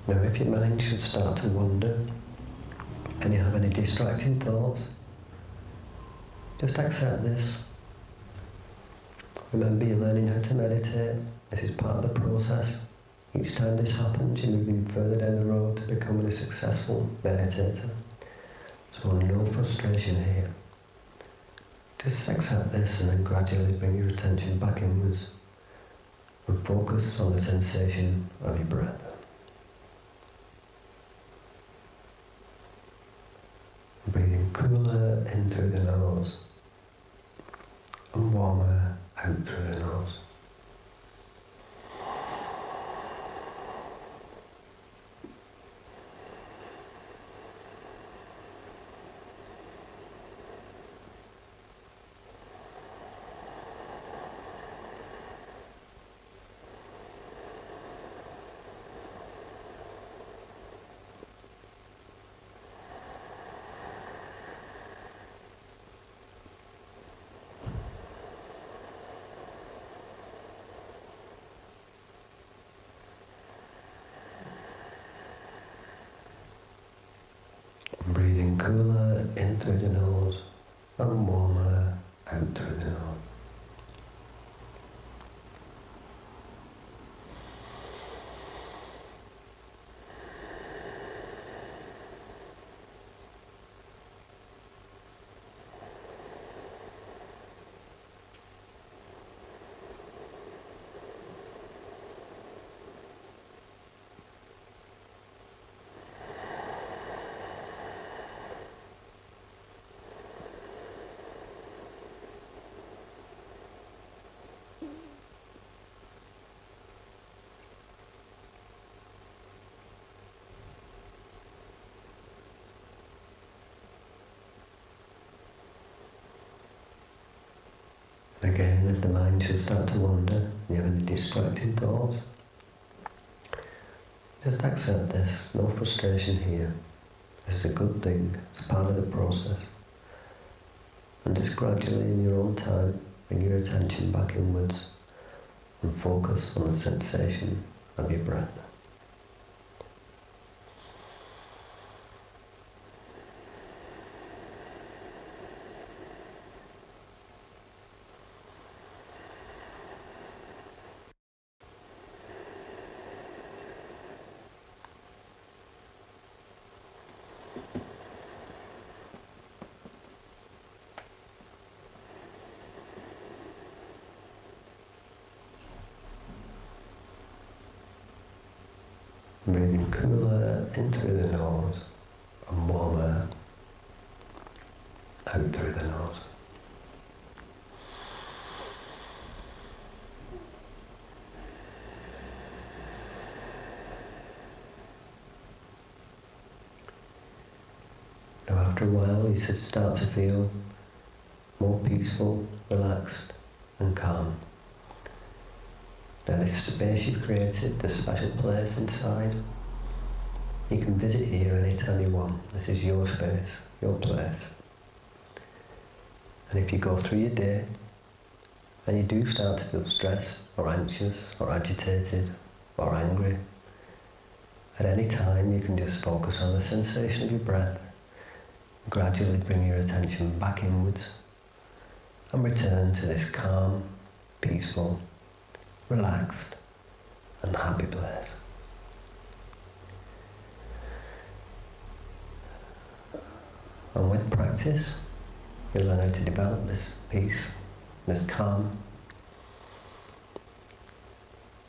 [SPEAKER 1] Now if your mind should start to wander and you have any distracting thoughts, just accept this. Remember, you're learning how to meditate. This is part of the process. Each time this happens, you're moving further down the road to becoming a successful meditator. So no frustration here. Just accept this and then gradually bring your attention back inwards and focus on the sensation of your breath. Breathing cooler in through the nose and warmer out through the nose. Breathing cooler in through the nose and warmer out through the nose. Again, if the mind should start to wander, you have any distracting thoughts, just accept this, no frustration here. This is a good thing, it's part of the process. And just gradually in your own time, bring your attention back inwards and focus on the sensation of your breath. Breathing cooler in through the nose and warmer out through the nose. Now after a while you should start to feel more peaceful, relaxed and calm. Now this space you've created, this special place inside, you can visit here anytime you want. This is your space, your place. And if you go through your day and you do start to feel stressed or anxious or agitated or angry, at any time you can just focus on the sensation of your breath, gradually bring your attention back inwards and return to this calm, peaceful, relaxed and happy place. And with practice, you'll learn how to develop this peace, this calm,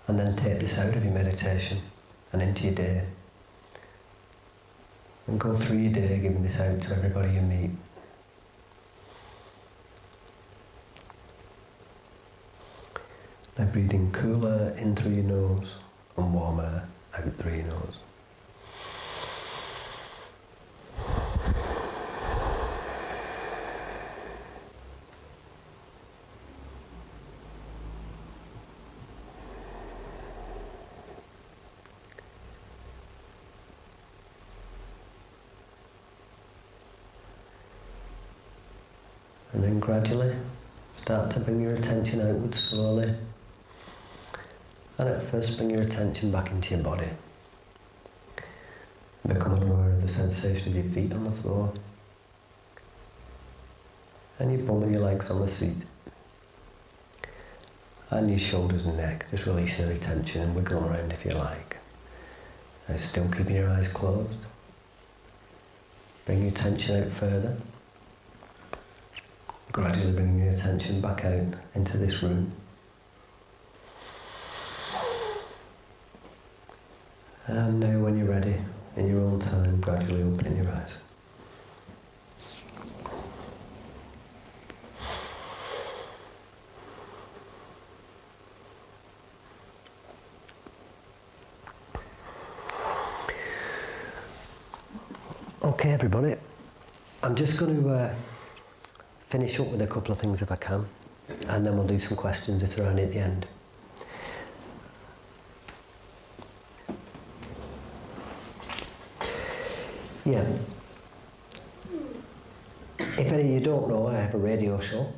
[SPEAKER 1] and then take this out of your meditation and into your day. And go through your day giving this out to everybody you meet. Now breathing cool air in through your nose and warm air out through your nose. And then gradually start to bring your attention outwards slowly. And at first bring your attention back into your body. Become aware of the sensation of your feet on the floor. And your bum and your legs on the seat. And your shoulders and neck. Just releasing any tension and wiggle around if you like. Now still keeping your eyes closed. Bring your attention out further. Gradually bringing your attention back out into this room. And now when you're ready, in your own time, gradually opening your eyes. Okay everybody, I'm just going to finish up with a couple of things if I can, and then we'll do some questions if there are any at the end. Yeah. If any of you don't know, I have a radio show,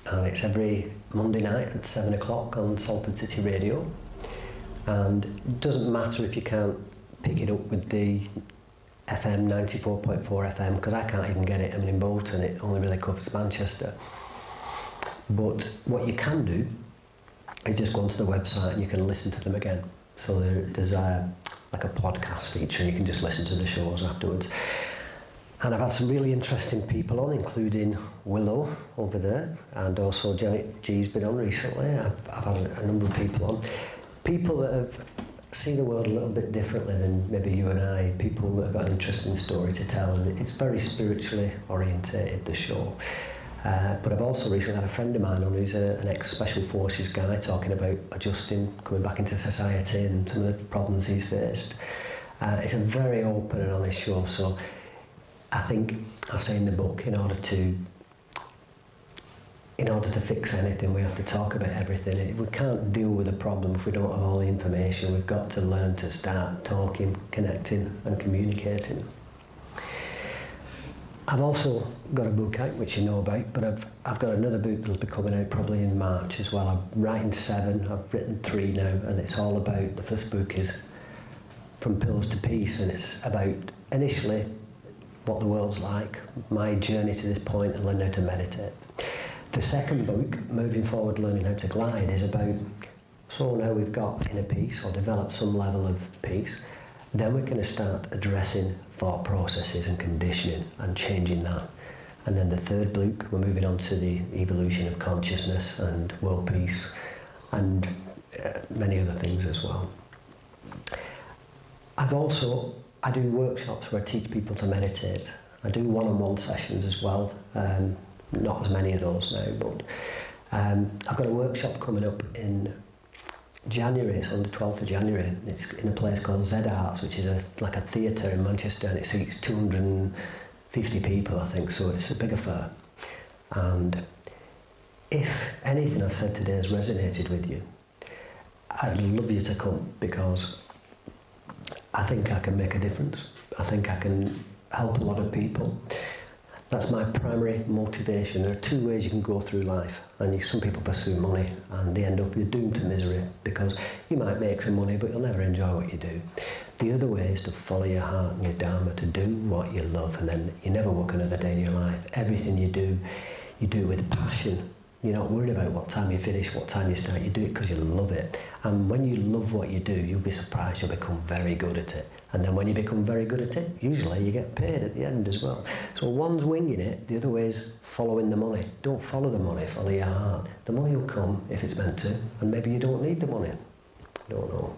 [SPEAKER 1] and it's every Monday night at 7 o'clock on Salford City Radio. And it doesn't matter if you can't pick it up with the FM 94.4 FM, because I can't even get it. I'm in Bolton, it only really covers Manchester. But what you can do is just go onto the website and you can listen to them again. So there's like a podcast feature, and you can just listen to the shows afterwards. And I've had some really interesting people on, including Willow over there, and also Janet G's been on recently. I've had a number of people on. People that have seen the world a little bit differently than maybe you and I, people that have got an interesting story to tell, and it's very spiritually orientated, the show. But I've also recently had a friend of mine on who's an ex-Special Forces guy talking about adjusting, coming back into society and some of the problems he's faced. It's a very open and honest show, so I think I say in the book, in order to fix anything, we have to talk about everything. We can't deal with a problem if we don't have all the information. We've got to learn to start talking, connecting and communicating. I've also got a book out, which you know about, but I've got another book that'll be coming out probably in March as well. I'm writing 7, I've written 3 now, and it's all about, the first book is From Pills to Peace, and it's about initially what the world's like, my journey to this point, and learn how to meditate. The second book, Moving Forward, Learning How to Glide, is about, so now we've got inner peace or developed some level of peace, then we're going to start addressing thought processes and conditioning and changing that. And then the third book, we're moving on to the evolution of consciousness and world peace and many other things as well. I do workshops where I teach people to meditate. I do one-on-one sessions as well. Not as many of those now, but I've got a workshop coming up in January. It's on the 12th of January. It's in a place called Z Arts, which is like a theatre in Manchester, and it seats 200 50 people, I think, so it's a big affair. And if anything I've said today has resonated with you, I'd love you to come, because I think I can make a difference. I think I can help a lot of people. That's my primary motivation. There are two ways you can go through life, and some people pursue money and they end up, you're doomed to misery, because you might make some money but you'll never enjoy what you do. The other way is to follow your heart and your dharma, to do what you love, and then you never work another day in your life. Everything you do with passion. You're not worried about what time you finish, what time you start. You do it because you love it. And when you love what you do, you'll be surprised you'll become very good at it. And then when you become very good at it, usually you get paid at the end as well. So one's winging it, the other way is following the money. Don't follow the money, follow your heart. The money will come if it's meant to, and maybe you don't need the money. I don't know.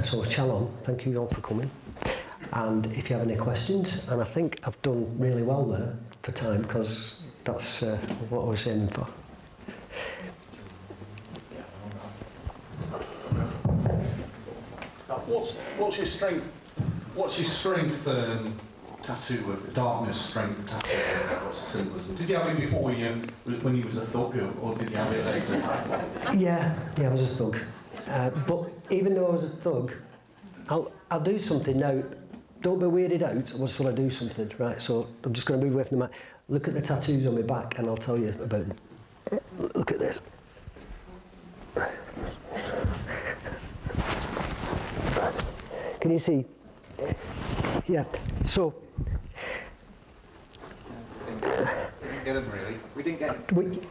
[SPEAKER 1] So shalom, thank you all for coming. And if you have any questions, and I think I've done really well there for time, because that's what I was aiming for.
[SPEAKER 3] What's your strength?
[SPEAKER 4] What's your strength tattoo? Darkness strength tattoo. What's the symbolism? Did you have it before when you was a thug, or did you have it later?
[SPEAKER 1] Yeah, I was a thug. But even though I was a thug, I'll do something now. Don't be weirded out, I just want to do something, right? So I'm just going to move away from the mic. Look at the tattoos on my back and I'll tell you about them. Look at this. Can you see? Yeah, so...
[SPEAKER 2] We didn't get them really. We didn't get them.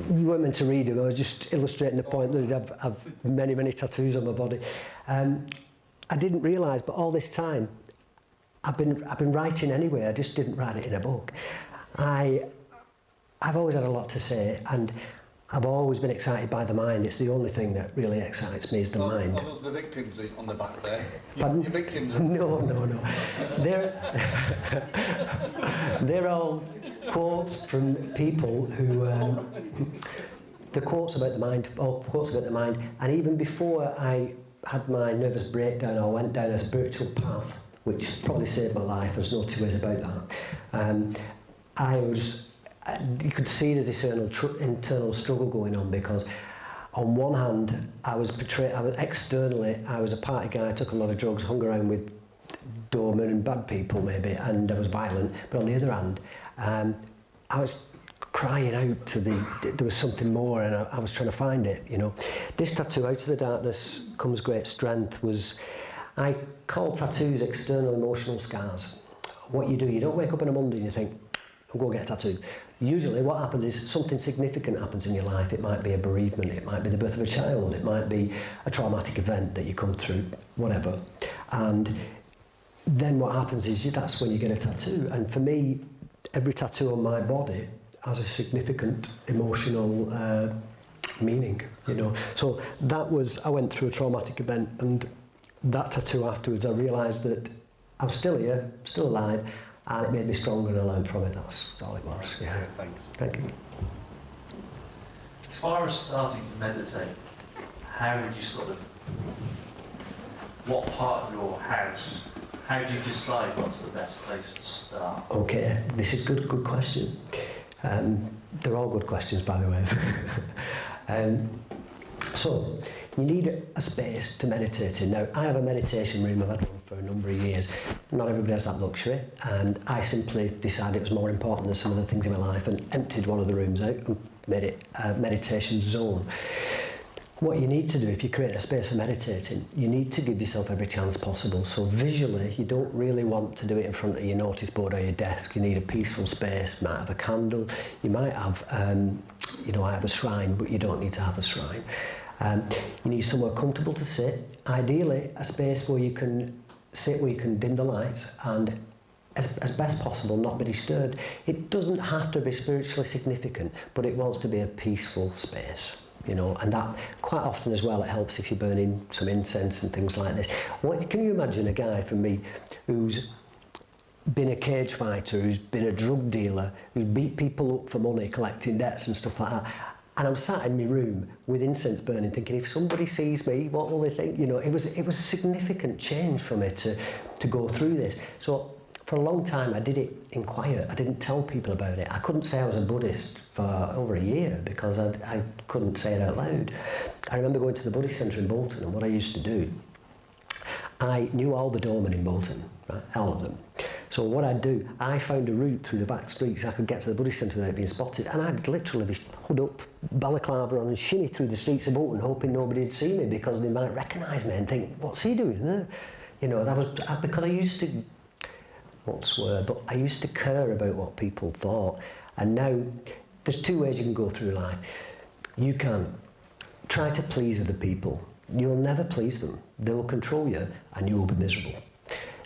[SPEAKER 1] You weren't meant to read them, I was just illustrating the point that I'd have many, many tattoos on my body. I didn't realise, but all this time, I've been writing anyway, I just didn't write it in a book. I've always had a lot to say, and I've always been excited by the mind. It's the only thing that really excites me is the mind.
[SPEAKER 2] Are those the victims on the back there?
[SPEAKER 1] Pardon?
[SPEAKER 2] Your victims?
[SPEAKER 1] No. They're all quotes from people who... the quotes about the mind, and even before I had my nervous breakdown or went down a spiritual path, which probably saved my life, there's no two ways about that, you could see there's this internal struggle going on, because on one hand I was externally a party guy, I took a lot of drugs, hung around with doormen and bad people maybe, and I was violent, but on the other hand I was crying out there was something more, and I was trying to find it, you know. This tattoo, Out of the Darkness Comes Great Strength, I call tattoos external emotional scars. What you do, you don't wake up on a Monday and you think, I'll go get a tattoo. Usually what happens is something significant happens in your life. It might be a bereavement, it might be the birth of a child, it might be a traumatic event that you come through, whatever. And then what happens is that's when you get a tattoo. And for me, every tattoo on my body has a significant emotional meaning, you know. So I went through a traumatic event, and that tattoo afterwards, I realised that I'm still here, still alive, and it made me stronger, and I learned from it. That's all it was. Yeah.
[SPEAKER 2] Thanks.
[SPEAKER 1] Thank you.
[SPEAKER 5] As far as starting to meditate, how would you what part of your house, how do you decide what's the best place to start?
[SPEAKER 1] Okay, this is good question. They're all good questions, by the way. So, you need a space to meditate in. Now, I have a meditation room, I've had one for a number of years. Not everybody has that luxury, and I simply decided it was more important than some of the things in my life and emptied one of the rooms out and made it a meditation zone. What you need to do if you create a space for meditating, you need to give yourself every chance possible. So visually, you don't really want to do it in front of your notice board or your desk. You need a peaceful space. You might have a candle. You might have, I have a shrine, but you don't need to have a shrine. You need somewhere comfortable to sit. Ideally, a space where you can sit, where you can dim the lights and, as best possible, not be disturbed. It doesn't have to be spiritually significant, but it wants to be a peaceful space. You know, and that quite often as well, it helps if you're burning some incense and things like this. Can you imagine a guy from me who's been a cage fighter, who's been a drug dealer, who's beat people up for money, collecting debts and stuff like that? And I'm sat in my room with incense burning, thinking, if somebody sees me, what will they think? You know, it was a significant change for me to go through this. So for a long time, I did it in quiet. I didn't tell people about it. I couldn't say I was a Buddhist for over a year because I couldn't say it out loud. I remember going to the Buddhist centre in Bolton, and what I used to do, I knew all the doormen in Bolton, right, all of them. So what I'd do, I found a route through the back streets so I could get to the Buddhist centre without being spotted, and I'd literally be hood up, balaclava on, and shimmy through the streets of Bolton, hoping nobody'd see me because they might recognise me and think, what's he doing there? You know, that was because I used to, but I used to care about what people thought. And now, there's two ways you can go through life. You can try to please other people. You'll never please them. They will control you, and you will be miserable.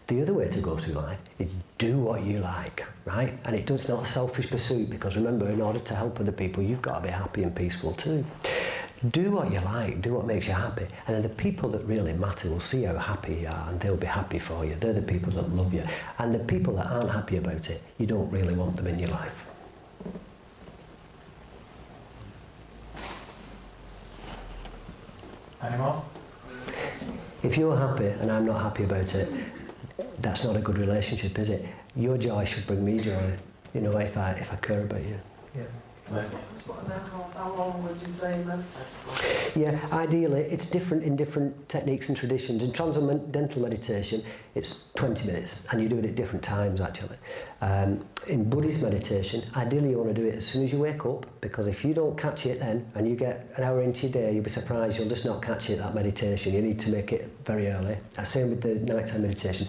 [SPEAKER 1] The other way to go through life is do what you like, right? And it's not a selfish pursuit, because remember, in order to help other people, you've got to be happy and peaceful too. Do what you like, do what makes you happy, and then the people that really matter will see how happy you are, and they'll be happy for you. They're the people that love you. And the people that aren't happy about it, you don't really want them in your life.
[SPEAKER 3] Any more?
[SPEAKER 1] If you're happy and I'm not happy about it, that's not a good relationship, is it? Your joy should bring me joy, you know, if I care about you. Yeah.
[SPEAKER 6] How long would you say meditate for?
[SPEAKER 1] Yeah, ideally, it's different in different techniques and traditions. In transcendental meditation, it's 20 minutes, and you do it at different times, actually. In Buddhist meditation, ideally you want to do it as soon as you wake up, because if you don't catch it then, and you get an hour into your day, you'll be surprised you'll just not catch it, that meditation. You need to make it very early. Same with the nighttime meditation.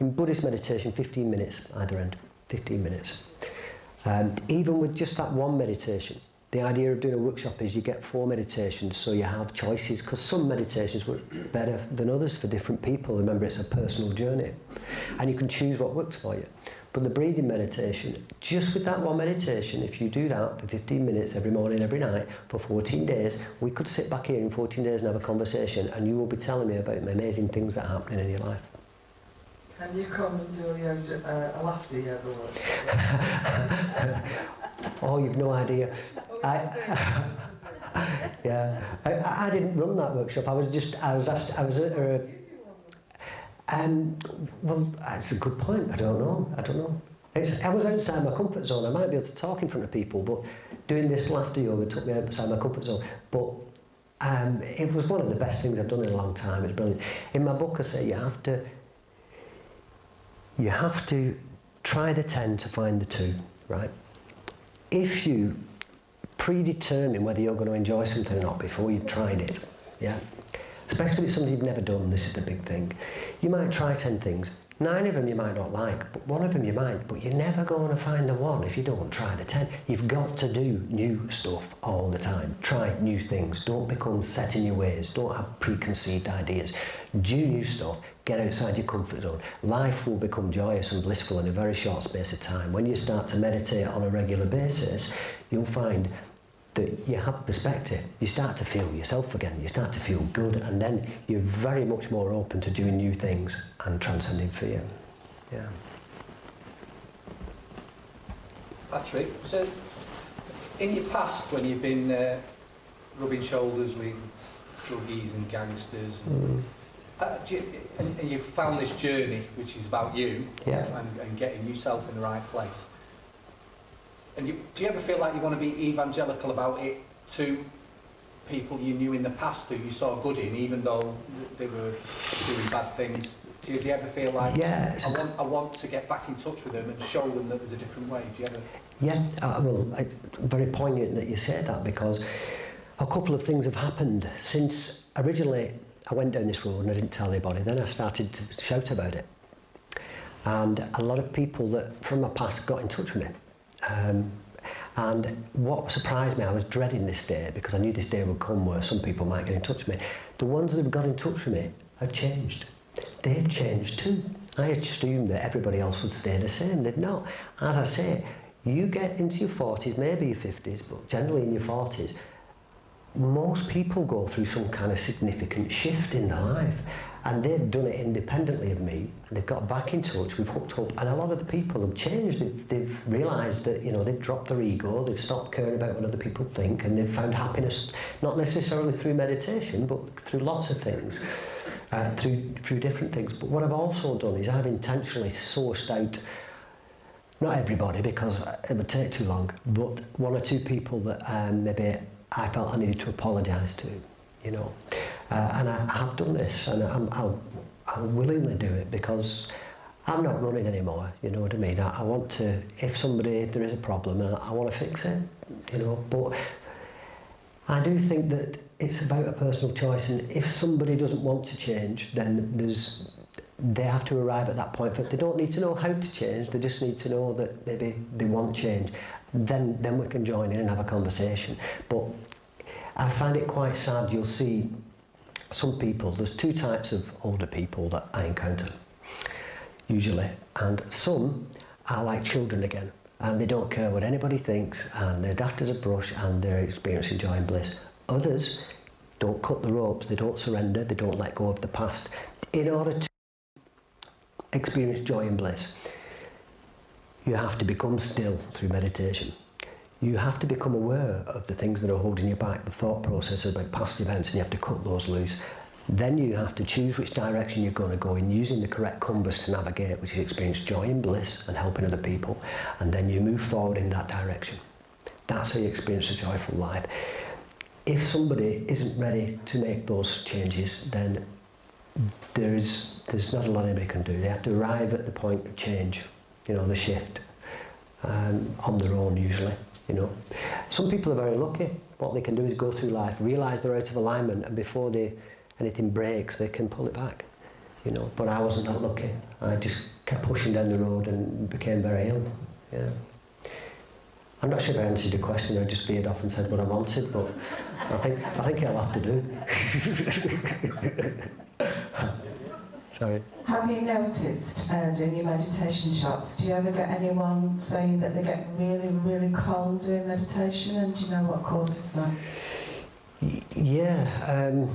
[SPEAKER 1] In Buddhist meditation, 15 minutes, either end, 15 minutes. Even with just that one meditation, the idea of doing a workshop is you get 4 meditations, so you have choices, because some meditations work better than others for different people. Remember, it's a personal journey, and you can choose what works for you. But the breathing meditation, just with that one meditation, if you do that for 15 minutes every morning, every night, for 14 days, we could sit back here in 14 days and have a conversation, and you will be telling me about the amazing things that are happening in your life.
[SPEAKER 6] Can you come and do a laughter yoga work?
[SPEAKER 1] Oh, you've no idea. Yeah, I didn't run that workshop. I was at a. Well, that's a good point. I don't know. I was outside my comfort zone. I might be able to talk in front of people, but doing this laughter yoga took me outside my comfort zone. But it was one of the best things I've done in a long time. It's brilliant. In my book, I say you have to try the 10 to find the 2, right? If you predetermine whether you're going to enjoy something or not before you've tried it, yeah? Especially if it's something you've never done, this is the big thing. You might try 10 things. 9 of them you might not like, but 1 of them you might. But you're never going to find the 1 if you don't try the 10. You've got to do new stuff all the time. Try new things. Don't become set in your ways. Don't have preconceived ideas. Do new stuff. Get outside your comfort zone. Life will become joyous and blissful in a very short space of time. When you start to meditate on a regular basis, you'll find that you have perspective. You start to feel yourself again. You start to feel good, and then you're very much more open to doing new things and transcending fear. Yeah.
[SPEAKER 2] Patrick, so in your past, when you've been rubbing shoulders with druggies and gangsters, and you've found this journey, which is about you,
[SPEAKER 1] yeah,
[SPEAKER 2] and getting yourself in the right place. And do you ever feel like you want to be evangelical about it to people you knew in the past who you saw good in, even though they were doing bad things? Do you ever feel like, I want to get back in touch with them and show them that there's a different way? Do you ever?
[SPEAKER 1] Yeah, well, it's very poignant that you say that, because a couple of things have happened since originally I went down this road and I didn't tell anybody. Then I started to shout about it. And a lot of people that from my past got in touch with me. And what surprised me, I was dreading this day, because I knew this day would come where some people might get in touch with me. The ones that got in touch with me have changed. They've changed too. I assumed that everybody else would stay the same. They've not. As I say, you get into your 40s, maybe your 50s, but generally in your 40s, most people go through some kind of significant shift in their life, and they've done it independently of me. They've got back in touch, we've hooked up, and a lot of the people have changed. They've realised that, you know, they've dropped their ego, they've stopped caring about what other people think, and they've found happiness not necessarily through meditation, but through lots of things, through different things. But what I've also done is I've intentionally sourced out, not everybody because it would take too long, but one or two people that maybe I felt I needed to apologise to, you know. And I have done this, and I'll willingly do it because I'm not running anymore, you know what I mean? I want to, if there is a problem, I want to fix it, you know. But I do think that it's about a personal choice, and if somebody doesn't want to change, then they have to arrive at that point. But they don't need to know how to change, they just need to know that maybe they want change. Then we can join in and have a conversation. But I find it quite sad. You'll see some people, there's two types of older people that I encounter, usually, and some are like children again, and they don't care what anybody thinks, and they're daft as a brush, and they're experiencing joy and bliss. Others don't cut the ropes, they don't surrender, they don't let go of the past. In order to experience joy and bliss, you have to become still through meditation. You have to become aware of the things that are holding you back, the thought processes about past events, and you have to cut those loose. Then you have to choose which direction you're going to go in, using the correct compass to navigate, which is experience joy and bliss and helping other people, and then you move forward in that direction. That's how you experience a joyful life. If somebody isn't ready to make those changes, then there's not a lot anybody can do. They have to arrive at the point of change, you know, the shift, on their own usually. You know, some people are very lucky. What they can do is go through life, realise they're out of alignment, and before anything breaks, they can pull it back. You know, but I wasn't that lucky. I just kept pushing down the road and became very ill. Yeah. I'm not sure if I answered your question. I just veered off and said what I wanted, but I think it'll have to do. Sorry.
[SPEAKER 7] Have you noticed, in your meditation shops, do you ever get anyone saying that they get really, really cold doing meditation, and do you know what causes that?
[SPEAKER 1] Yeah, I'm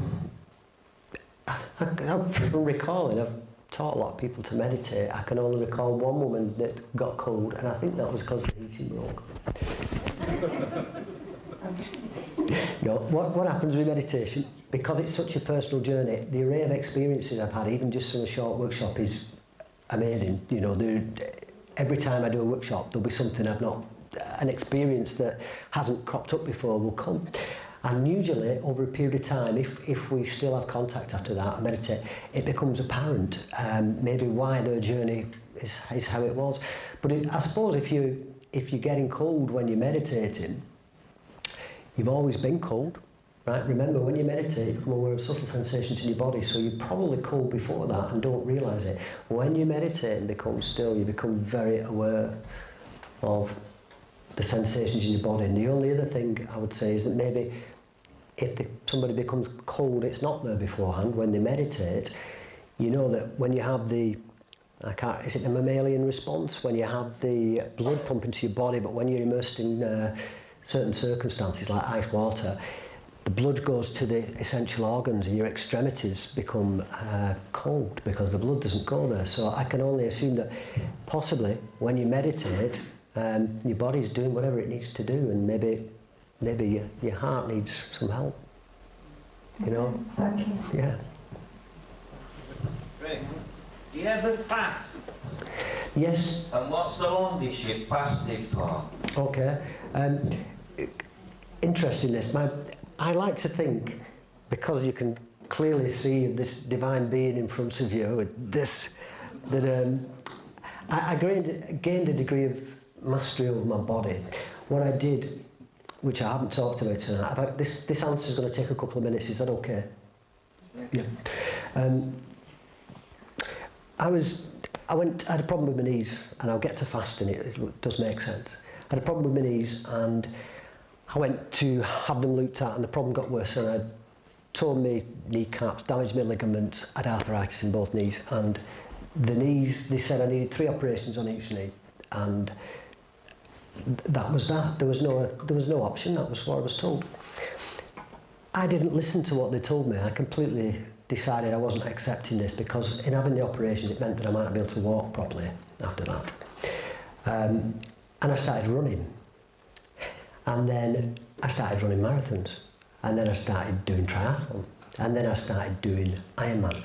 [SPEAKER 1] recalling, I've taught a lot of people to meditate. I can only recall one woman that got cold, and I think that was because the heating broke. No, what happens with meditation, because it's such a personal journey, the array of experiences I've had, even just from a short workshop, is amazing. You know, every time I do a workshop, there'll be something an experience that hasn't cropped up before will come. And usually, over a period of time, if we still have contact after that and meditate, it becomes apparent maybe why their journey is how it was. But I suppose if you're getting cold when you're meditating, you've always been cold, right? Remember, when you meditate, you become aware of subtle sensations in your body, so you're probably cold before that and don't realise it. When you meditate and become still, you become very aware of the sensations in your body. And the only other thing I would say is that maybe if somebody becomes cold, it's not there beforehand. When they meditate, you know that when you have is it the mammalian response? When you have the blood pump into your body, but when you're immersed in certain circumstances like ice water, the blood goes to the essential organs and your extremities become cold because the blood doesn't go there. So I can only assume that possibly when you meditate, your body's doing whatever it needs to do, and maybe your heart needs some help. You know?
[SPEAKER 7] Thank you.
[SPEAKER 1] Yeah.
[SPEAKER 8] Rick, do you ever fast?
[SPEAKER 1] Yes.
[SPEAKER 8] And what's the longest you fasted for?
[SPEAKER 1] Okay. Interesting this. I like to think, because you can clearly see this divine being in front of you, I gained a degree of mastery over my body. What I did, which I haven't talked about tonight, this answer is going to take a couple of minutes. Is that okay? Yeah. I had a problem with my knees, and I'll get to fasting. It does make sense. I had a problem with my knees, and I went to have them looked at, and the problem got worse, and I torn my kneecaps, damaged my ligaments, had arthritis in both knees, and the knees, they said I needed 3 operations on each knee, and that was that. There was no option. That was what I was told. I didn't listen to what they told me. I completely decided I wasn't accepting this, because in having the operations it meant that I might not be able to walk properly after that. And I started running. And then I started running marathons. And then I started doing triathlon. And then I started doing Ironman.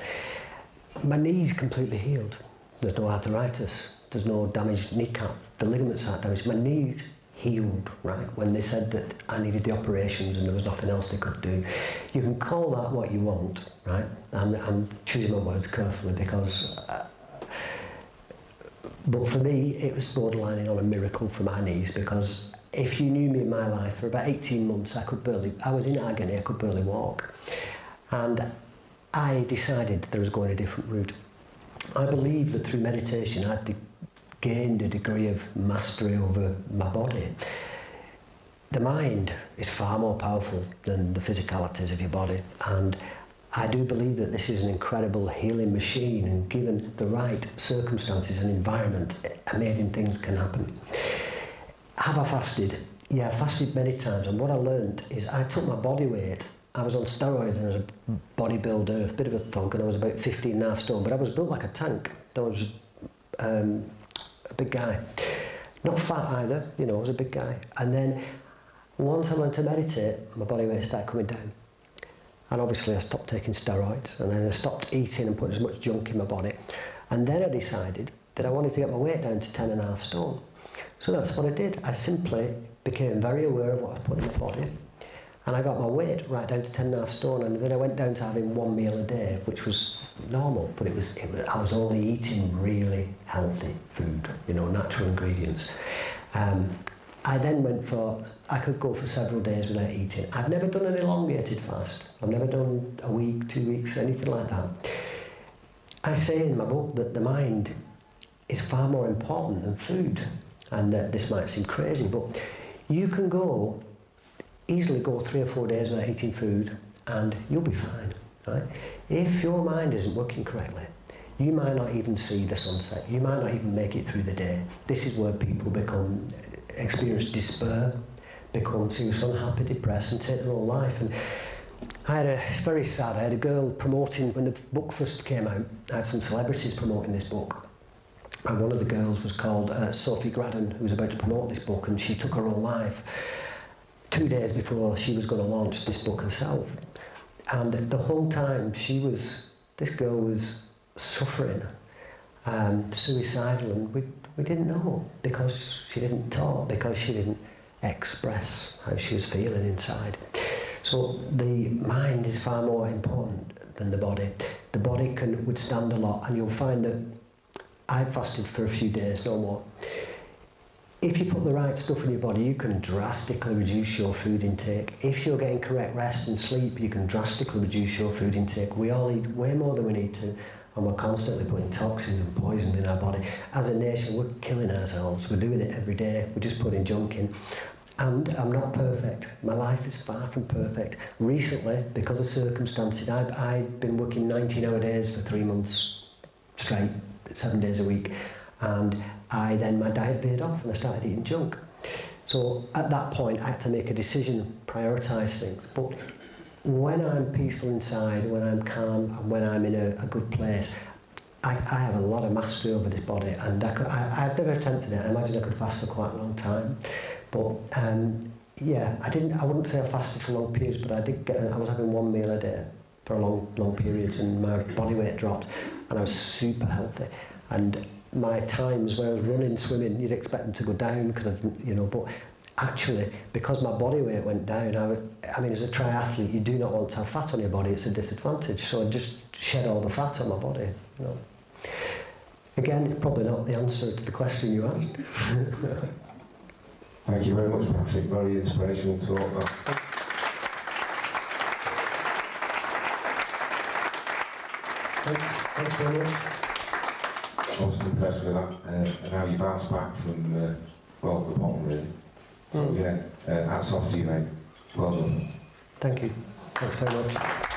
[SPEAKER 1] My knees completely healed. There's no arthritis. There's no damaged kneecap. The ligaments aren't damaged. My knees healed, right, when they said that I needed the operations and there was nothing else they could do. You can call that what you want, right? I'm choosing my words carefully, because but for me it was borderlining on a miracle for my knees, because if you knew me in my life, for about 18 months I was in agony, I could barely walk. And I decided that I was going a different route. I believe that through meditation I'd gained a degree of mastery over my body. The mind is far more powerful than the physicalities of your body, and I do believe that this is an incredible healing machine, and given the right circumstances and environment, amazing things can happen. Have I fasted? Yeah, I fasted many times, and what I learned is I took my body weight. I was on steroids and I was a bodybuilder, a bit of a thug, and I was about 15.5 stone, but I was built like a tank. I was a big guy. Not fat either, you know, I was a big guy. And then once I went to meditate, my body weight started coming down. And obviously I stopped taking steroids, and then I stopped eating and putting as much junk in my body. And then I decided that I wanted to get my weight down to 10.5 stone. So that's what I did. I simply became very aware of what I was putting in my body. And I got my weight right down to 10.5 stone, and then I went down to having 1 meal a day, which was normal, but I was only eating really healthy food, you know, natural ingredients. I then I could go for several days without eating. I've never done an elongated fast. I've never done a week, 2 weeks, anything like that. I say in my book that the mind is far more important than food, and that this might seem crazy, but you can easily go 3 or 4 days without eating food and you'll be fine, right? If your mind isn't working correctly, you might not even see the sunset, you might not even make it through the day. This is where people experience despair, become too unhappy, depressed, and take their own life. And it's very sad, I had a girl promoting, when the book first came out, I had some celebrities promoting this book. And one of the girls was called Sophie Graddon, who was about to promote this book, and she took her own life 2 days before she was going to launch this book herself. And the whole time this girl was suffering, suicidal, and we didn't know, because she didn't talk, because she didn't express how she was feeling inside. So the mind is far more important than the body. The body can withstand a lot, and you'll find that I fasted for a few days, no more. If you put the right stuff in your body, you can drastically reduce your food intake. If you're getting correct rest and sleep, you can drastically reduce your food intake. We all eat way more than we need to, and we're constantly putting toxins and poisons in our body. As a nation, we're killing ourselves. We're doing it every day. We're just putting junk in. And I'm not perfect. My life is far from perfect. Recently, because of circumstances, I've been working 19-hour days for 3 months straight, 7 days a week. And my diet veered off and I started eating junk. So at that point I had to make a decision, prioritise things. But when I'm peaceful inside, when I'm calm, and when I'm in a good place, I have a lot of mastery over this body, and I've never attempted it. I imagine I could fast for quite a long time. But yeah, I wouldn't say I fasted for long periods, but I was having 1 meal a day for long periods, and my body weight dropped and I was super healthy. And my times where I was running, swimming, you'd expect them to go down, because but actually, because my body weight went down, I mean, as a triathlete, you do not want to have fat on your body, it's a disadvantage. So I just shed all the fat on my body, you know. Again, probably not the answer to the question you asked.
[SPEAKER 9] Thank you very much, Patrick. Very inspirational talk.
[SPEAKER 1] Thanks very much.
[SPEAKER 9] I was impressed with that, and how you bounced back from, the bottom, really. So, yeah, hats off to you, mate. Well done.
[SPEAKER 1] Thank you. Thanks very much.